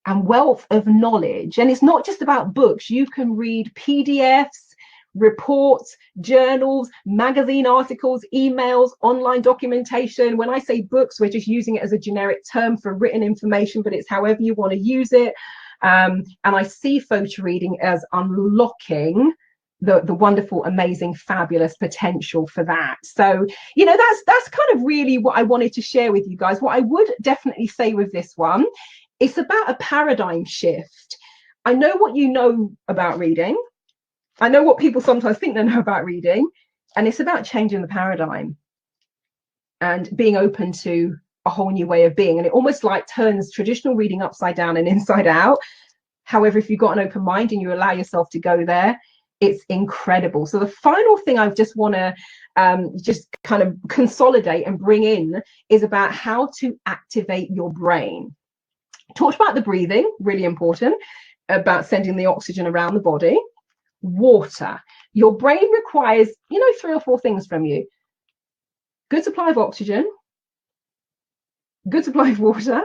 S1: and wealth of knowledge, and it's not just about books. You can read PDFs, reports, journals, magazine articles, emails, online documentation. When I say books, we're just using it as a generic term for written information, but it's however you want to use it. And I see photo reading as unlocking the wonderful, amazing, fabulous potential for that. So, you know, that's kind of really what I wanted to share with you guys. What I would definitely say with this one, it's about a paradigm shift. I know what you know about reading. I know what people sometimes think they know about reading, and it's about changing the paradigm and being open to a whole new way of being. And it almost like turns traditional reading upside down and inside out. However, if you've got an open mind and you allow yourself to go there, it's incredible. So the final thing I just want to just kind of consolidate and bring in is about how to activate your brain. Talked about the breathing, really important, about sending the oxygen around the body. Water. Your brain requires, you know, 3 or 4 things from you. Good supply of oxygen, good supply of water,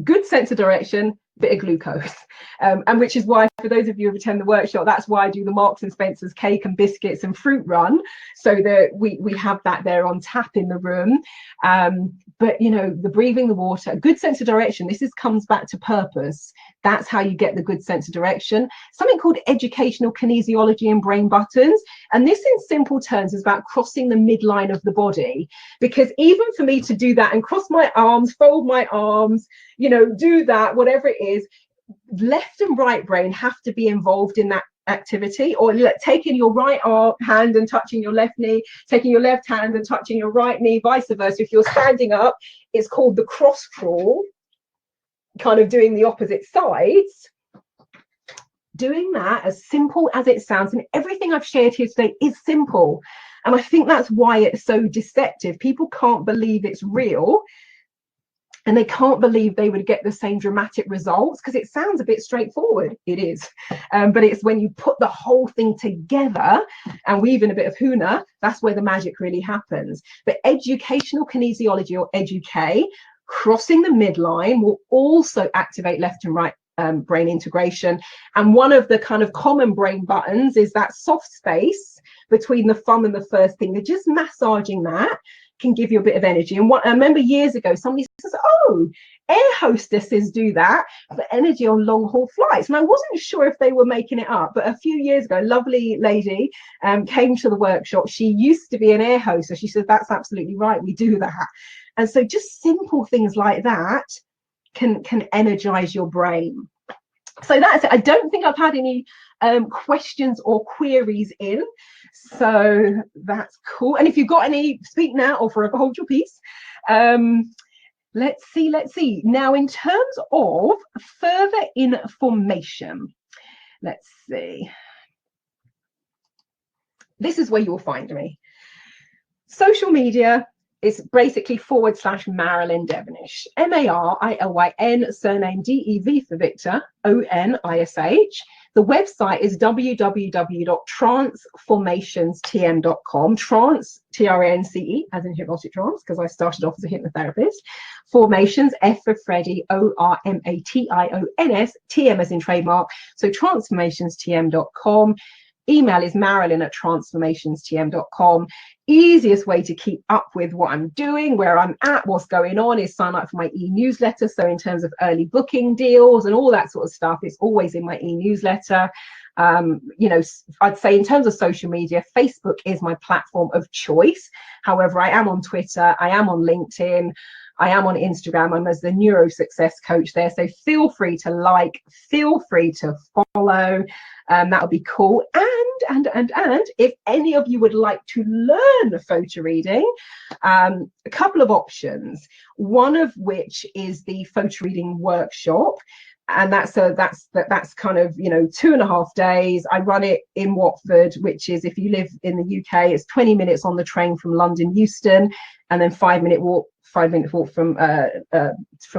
S1: good sense of direction, bit of glucose, and which is why, for those of you who attend the workshop, that's why I do the Marks and Spencer's cake and biscuits and fruit run, so that we have that there on tap in the room. But you know, the breathing, the water, a good sense of direction, comes back to purpose. That's how you get the good sense of direction. Something called educational kinesiology and brain buttons. And this in simple terms is about crossing the midline of the body. Because even for me to do that and cross my arms, fold my arms, you know, do that, whatever it is, left and right brain have to be involved in that activity. Or taking your right hand and touching your left knee, taking your left hand and touching your right knee, vice versa. If you're standing up, it's called the cross crawl, kind of doing the opposite sides. Doing that, as simple as it sounds, and everything I've shared here today is simple, and I think that's why it's so deceptive. People can't believe it's real, and they can't believe they would get the same dramatic results, because it sounds a bit straightforward. It is, but it's when you put the whole thing together and weave in a bit of huna, that's where the magic really happens. But educational kinesiology, or EduK, crossing the midline, will also activate left and right brain integration. And one of the kind of common brain buttons is that soft space between the thumb and the first finger. Just massaging that can give you a bit of energy. And what I remember years ago, somebody says, oh, air hostesses do that for energy on long haul flights. And I wasn't sure if they were making it up, but a few years ago, a lovely lady came to the workshop. She used to be an air hostess. She said, that's absolutely right, we do that. And so just simple things like that can energize your brain. So that's it. I don't think I've had any questions or queries in. So that's cool. And if you've got any, speak now or forever hold your peace. Let's see. Now, in terms of further information, let's see. This is where you'll find me. Social media is basically / Marilyn Devonish, Marilyn, surname DEV for Victor, ONISH. The website is www.transformationstm.com. Trance, TRANCE, as in hypnotic trance, because I started off as a hypnotherapist. Formations, F for Freddy, ORMATIONS, TM as in trademark. So transformationstm.com. Email is marilyn@transformationstm.com. Easiest way to keep up with what I'm doing, where I'm at, what's going on, is sign up for my e-newsletter. So in terms of early booking deals and all that sort of stuff, it's always in my e-newsletter. You know, I'd say in terms of social media, Facebook is my platform of choice. However, I am on Twitter, I am on LinkedIn, I am on Instagram. I'm as the NeuroSuccess Coach there. So feel free to like, feel free to follow. That would be cool. And if any of you would like to learn photo reading, a couple of options. One of which is the photo reading workshop. And that's kind of, you know, 2.5 days. I run it in Watford, which is, if you live in the UK, it's 20 minutes on the train from London Euston, and then 5-minute walk from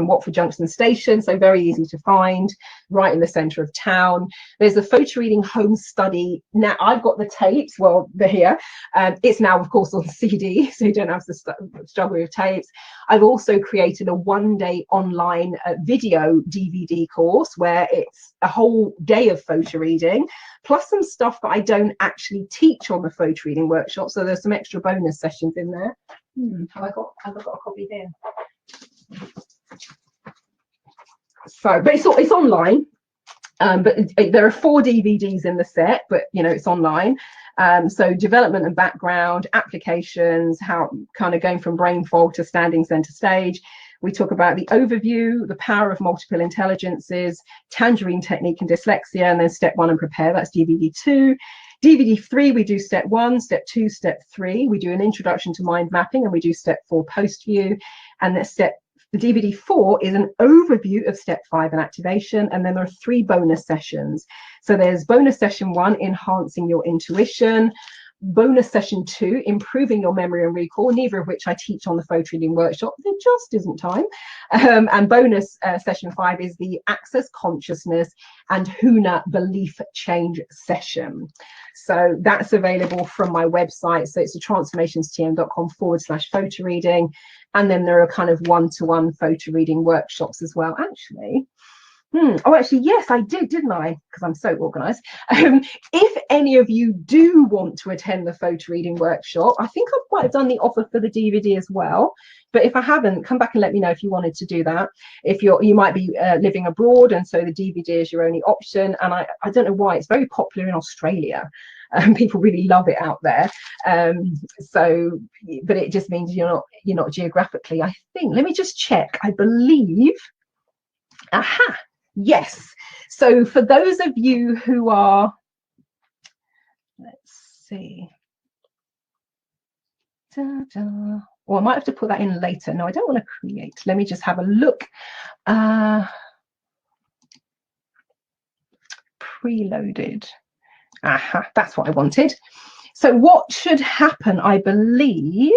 S1: Watford Junction Station. So very easy to find, right in the centre of town. There's a photo reading home study. Now I've got the tapes, well, they're here. It's now, of course, on CD, so you don't have to struggle with tapes. I've also created a 1-day online video DVD course where it's a whole day of photo reading, plus some stuff that I don't actually teach on the photo reading workshop. So there's some extra bonus sessions in there. Have I got a copy here? So, but it's online. But there are 4 DVDs in the set, but you know, it's online. So development and background, applications, how kind of going from brain fog to standing center stage. We talk about the overview, the power of multiple intelligences, tangerine technique and dyslexia, and then step 1 and prepare. That's DVD 2. DVD 3, we do step 1, step 2, step 3. We do an introduction to mind mapping, and we do step 4 post view. And the DVD 4 is an overview of step 5 and activation. And then there are 3 bonus sessions. So there's bonus session 1, enhancing your intuition. Bonus session 2, improving your memory and recall, neither of which I teach on the photo reading workshop. There just isn't time. And bonus session 5 is the access consciousness and Huna belief change session. So that's available from my website. So it's transformationstm.com/photo reading. And then there are kind of one-to-one photo reading workshops as well. Actually, Oh, actually, yes, I did, didn't I? Because I'm so organized. If any of you do want to attend the photo reading workshop, I think I might have done the offer for the DVD as well. But if I haven't, come back and let me know if you wanted to do that. If you might be living abroad, and so the DVD is your only option. And I don't know why, it's very popular in Australia. People really love it out there. So, but it just means you're not geographically, I think. Let me just check. I believe. Aha. Yes. So for those of you who are, let's see. Or I might have to put that in later. No, I don't want to create. Let me just have a look. Preloaded. Aha, that's what I wanted. So what should happen, I believe.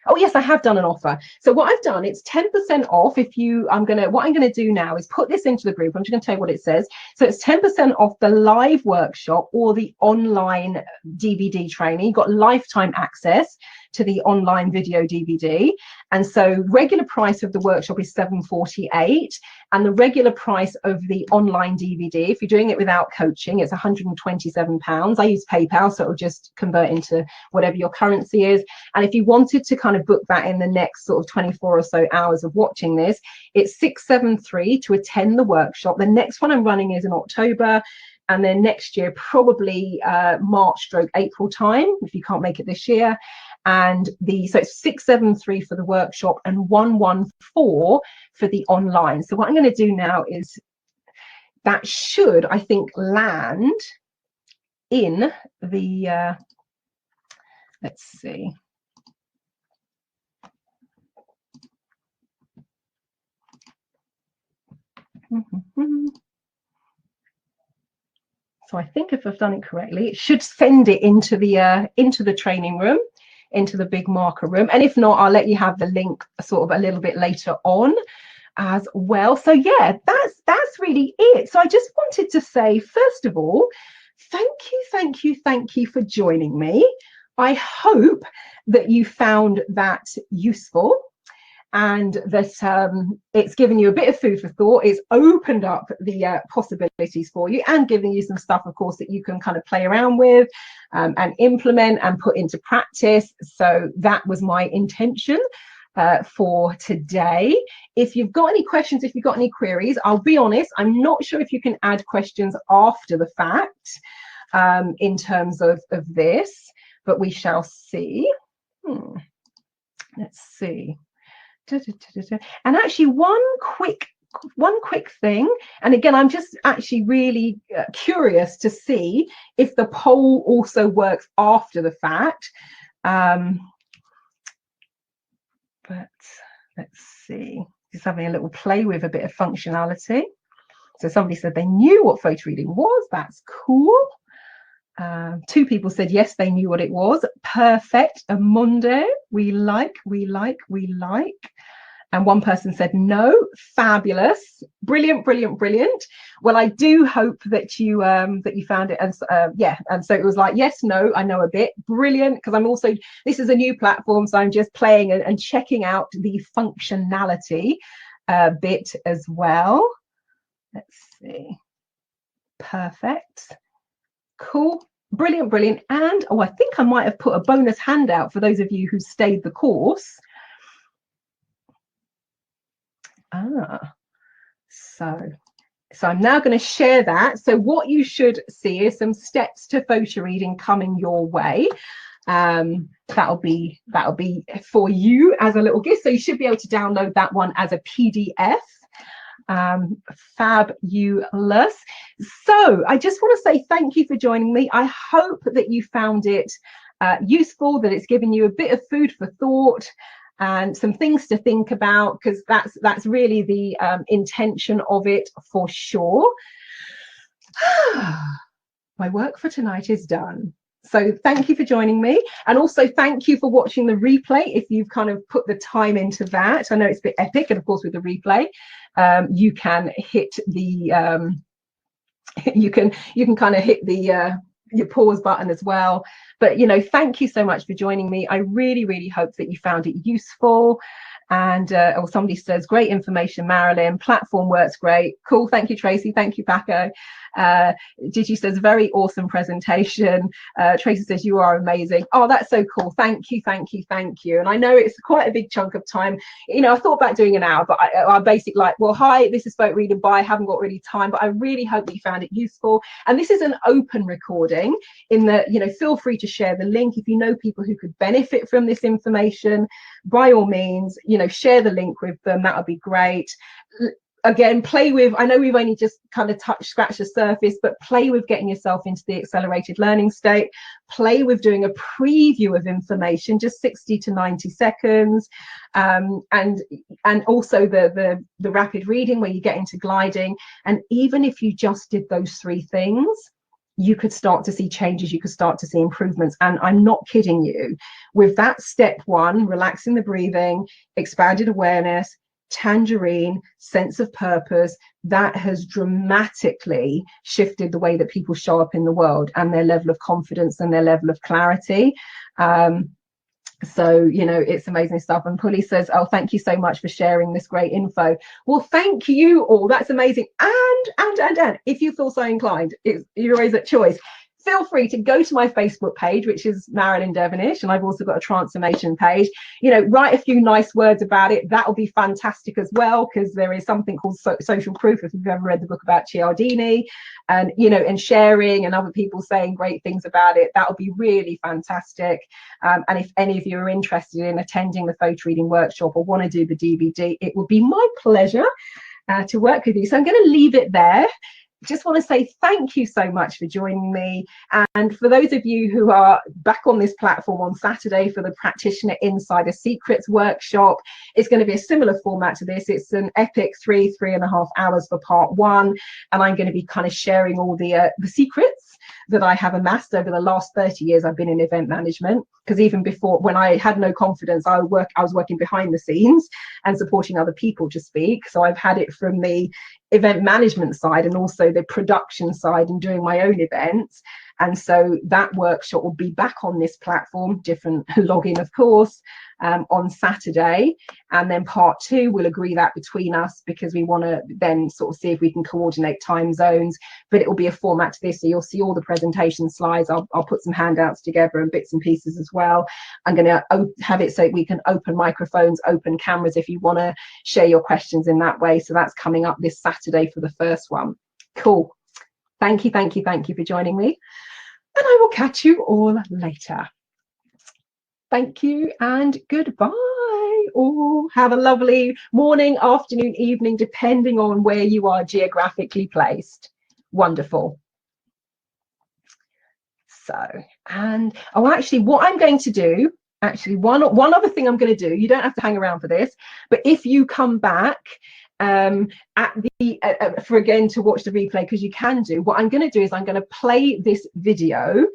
S1: Oh yes, I have done an offer. So what I've done, it's 10% off. What I'm gonna do now is put this into the group. I'm just gonna tell you what it says. So it's 10% off the live workshop or the online DVD training. You've got lifetime access to the online video DVD. And so regular price of the workshop is $748, and the regular price of the online DVD, if you're doing it without coaching, it's £127. I use PayPal, so it'll just convert into whatever your currency is. And if you wanted to kind of book that in the next sort of 24 or so hours of watching this, it's $673 to attend the workshop. The next one I'm running is in October, and then next year, probably March/April time, if you can't make it this year. And so it's $673 for the workshop and $114 for the online. So what I'm going to do now is that should, I think, land in the, let's see. So I think if I've done it correctly, it should send it into the training room, into the big marker room. And if not, I'll let you have the link sort of a little bit later on as well. So yeah, that's really it. So I just wanted to say, first of all, thank you for joining me. I hope that you found that useful, and that it's given you a bit of food for thought. It's opened up the possibilities for you, and giving you some stuff, of course, that you can kind of play around with and implement and put into practice. So that was my intention for today. If you've got any questions, if you've got any queries, I'll be honest, I'm not sure if you can add questions after the fact in terms of this, but we shall see. Let's see. And actually one quick thing, and again, I'm just actually really curious to see if the poll also works after the fact, but let's see, just having a little play with a bit of functionality. So somebody said they knew what photo reading was. That's cool. 2 people said yes, they knew what it was. Perfect. Amundo, we like. And 1 person said no. Fabulous. Brilliant. Well, I do hope that you found it. And yeah, and so it was like, yes, no, I know a bit. Brilliant. Because I'm also, this is a new platform, so I'm just playing and checking out the functionality bit as well. Let's see. Perfect. Cool. Brilliant. And I think I might have put a bonus handout for those of you who stayed the course. So I'm now going to share that. So what you should see is some steps to photo reading coming your way. That'll be for you as a little gift. So you should be able to download that one as a PDF. Fabulous. So I just want to say thank you for joining me. I hope that you found it useful, that it's given you a bit of food for thought and some things to think about, because that's really the intention of it for sure. My work for tonight is done. So thank you for joining me, and also thank you for watching the replay. If you've kind of put the time into that, I know it's a bit epic, and of course with the replay, you can hit the you can kind of hit the your pause button as well. But thank you so much for joining me. I really hope that you found it useful. And or somebody says, great information, Marilyn. Platform works great. Cool. Thank you, Tracy. Thank you, Paco. Gigi says, very awesome presentation. Tracy says, you are amazing. Oh, that's so cool. Thank you, thank you, thank you. And I know it's quite a big chunk of time. You know, I thought about doing an hour, but I basically like, well, hi, this is PhotoReading. Bye. I haven't got really time, but I really hope that you found it useful. And this is an open recording in that, you know, feel free to share the link. If you know people who could benefit from this information, by all means, you know, share the link with them. That would be great. Again, play with, I know we've only just kind of scratched the surface, but play with getting yourself into the accelerated learning state. Play with doing a preview of information, just 60 to 90 seconds. And also the rapid reading where you get into gliding. And even if you just did those 3 things, you could start to see changes, you could start to see improvements. And I'm not kidding you. With that step 1, relaxing the breathing, expanded awareness, tangerine, sense of purpose, that has dramatically shifted the way that people show up in the world and their level of confidence and their level of clarity. So, you know, it's amazing stuff. And Puli says, oh, thank you so much for sharing this great info. Well, thank you all. That's amazing. And if you feel so inclined, you're always at choice. Feel free to go to my Facebook page, which is Marilyn Devonish, and I've also got a TranceFormation page. You know, write a few nice words about it. That'll be fantastic as well, because there is something called social proof, if you've ever read the book about Cialdini, and, you know, and sharing and other people saying great things about it. That'll be really fantastic. And if any of you are interested in attending the PhotoReading workshop or want to do the DVD, it would be my pleasure to work with you. So I'm going to leave it there. Just want to say thank you so much for joining me. And for those of you who are back on this platform on Saturday for the Practitioner Insider Secrets workshop, it's going to be a similar format to this. It's an epic 3.5 hours for part 1. And I'm going to be kind of sharing all the secrets that I have amassed over the last 30 years I've been in event management. Because even before, when I had no confidence, I was working behind the scenes and supporting other people to speak. So I've had it from the event management side and also the production side and doing my own events. And so that workshop will be back on this platform, different login, of course, on Saturday. And then part 2, we'll agree that between us, because we want to then sort of see if we can coordinate time zones. But it will be a format to this, so you'll see all the presentation slides. I'll put some handouts together and bits and pieces as well. I'm going to have it so we can open microphones, open cameras if you want to share your questions in that way. So that's coming up this Saturday for the first one. Cool. Thank you, thank you, thank you for joining me. And I will catch you all later. Thank you and goodbye. All have a lovely morning, afternoon, evening, depending on where you are geographically placed. Wonderful. So, and oh, actually, what I'm going to do, one other thing I'm going to do, you don't have to hang around for this, but if you come back at the for again to watch the replay, because you can do, what I'm going to do is I'm going to play this video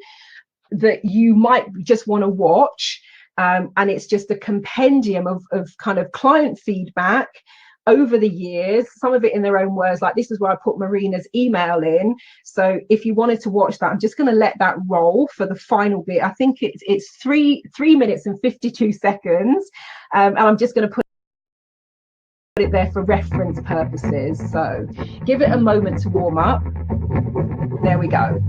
S1: that you might just want to watch, and it's just a compendium of kind of client feedback over the years, some of it in their own words. Like, this is where I put Marina's email in. So if you wanted to watch that, I'm just going to let that roll for the final bit. I think it's 3 minutes and 52 seconds, and I'm just going to put it there for reference purposes. So give it a moment to warm up. There we go.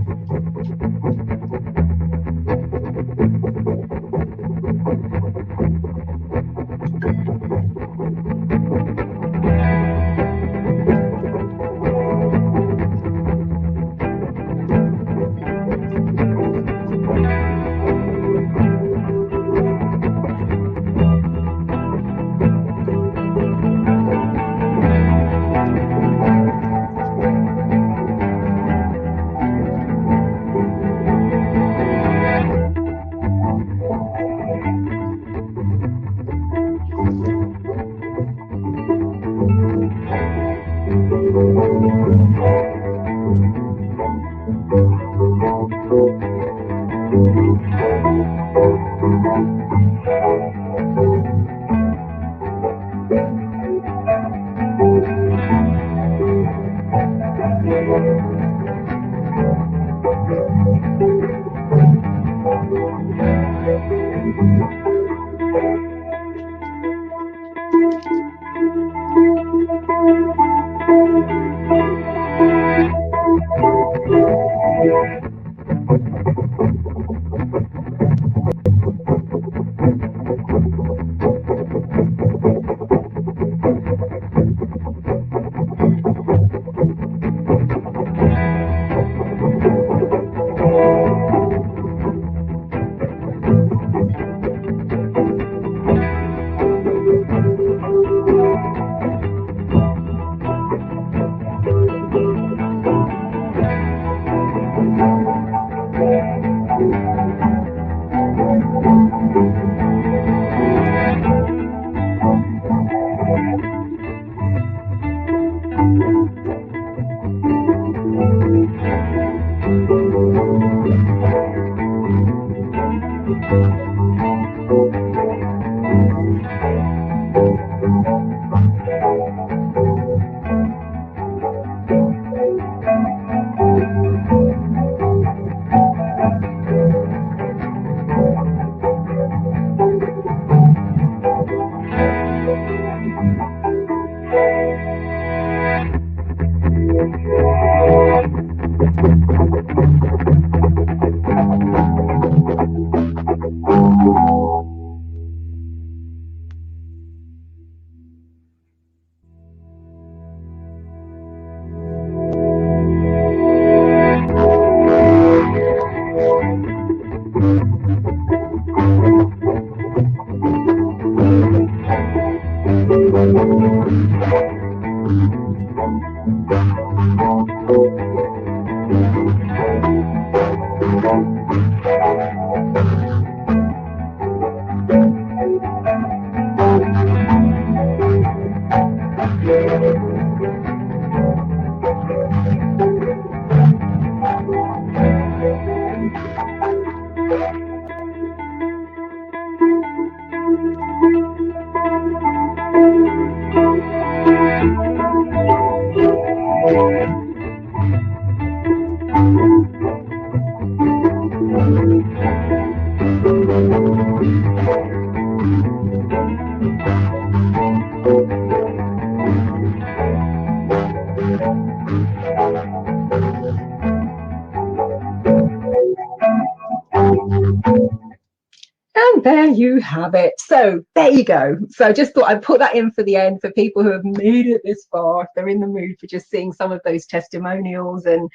S1: And there you have it. So there you go. So I just thought I'd put that in for the end for people who have made it this far, if they're in the mood for just seeing some of those testimonials and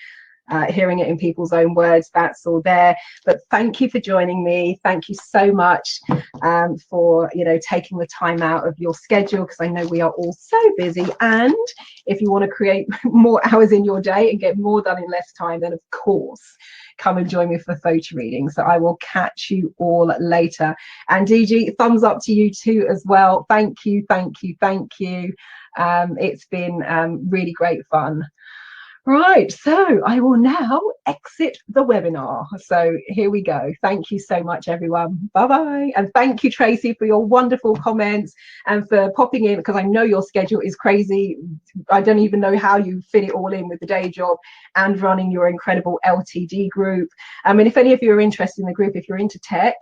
S1: hearing it in people's own words. That's all there. But thank you for joining me. Thank you so much for taking the time out of your schedule, because I know we are all so busy. And if you want to create more hours in your day and get more done in less time, then of course come and join me for photo reading. So I will catch you all later. And DG, thumbs up to you too as well. Thank you. It's been really great fun. Right, so I will now exit the webinar. So here we go. Thank you so much, everyone. Bye-bye. And thank you, Tracy, for your wonderful comments and for popping in, because I know your schedule is crazy. I don't even know how you fit it all in with the day job and running your incredible LTD group. I mean, if any of you are interested in the group, if you're into tech,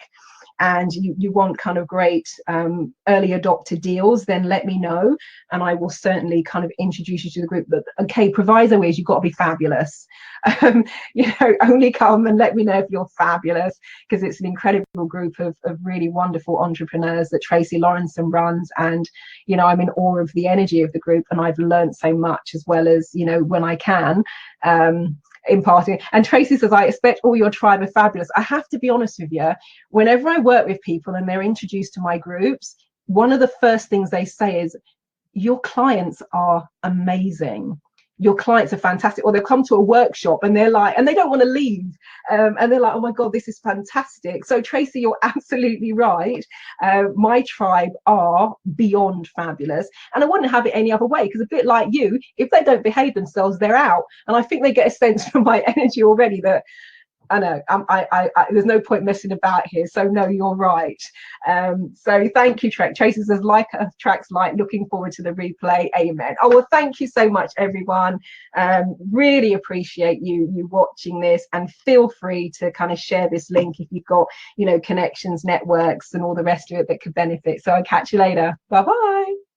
S1: and you want kind of great early adopter deals, then let me know and I will certainly kind of introduce you to the group. But okay, proviso is you've got to be fabulous. Only come and let me know if you're fabulous, because it's an incredible group of really wonderful entrepreneurs that Tracy Lawrenson runs, and I'm in awe of the energy of the group, and I've learned so much, as well as when I can imparting. And Tracy says, I expect all your tribe are fabulous. I have to be honest with you, whenever I work with people and they're introduced to my groups, one of the first things they say is, your clients are amazing. Your clients are fantastic. Or they'll come to a workshop and they're like, and they don't want to leave. And they're like, oh my God, this is fantastic. So Tracy, you're absolutely right. My tribe are beyond fabulous. And I wouldn't have it any other way, because a bit like you, if they don't behave themselves, they're out. And I think they get a sense from my energy already that, I know, there's no point messing about here. So no, you're right. So thank you, Tracy says, like tracks light, looking forward to the replay. Amen. Oh, well, thank you so much, everyone. Really appreciate you watching this, and feel free to kind of share this link if you've got, connections, networks, and all the rest of it that could benefit. So I'll catch you later. Bye-bye.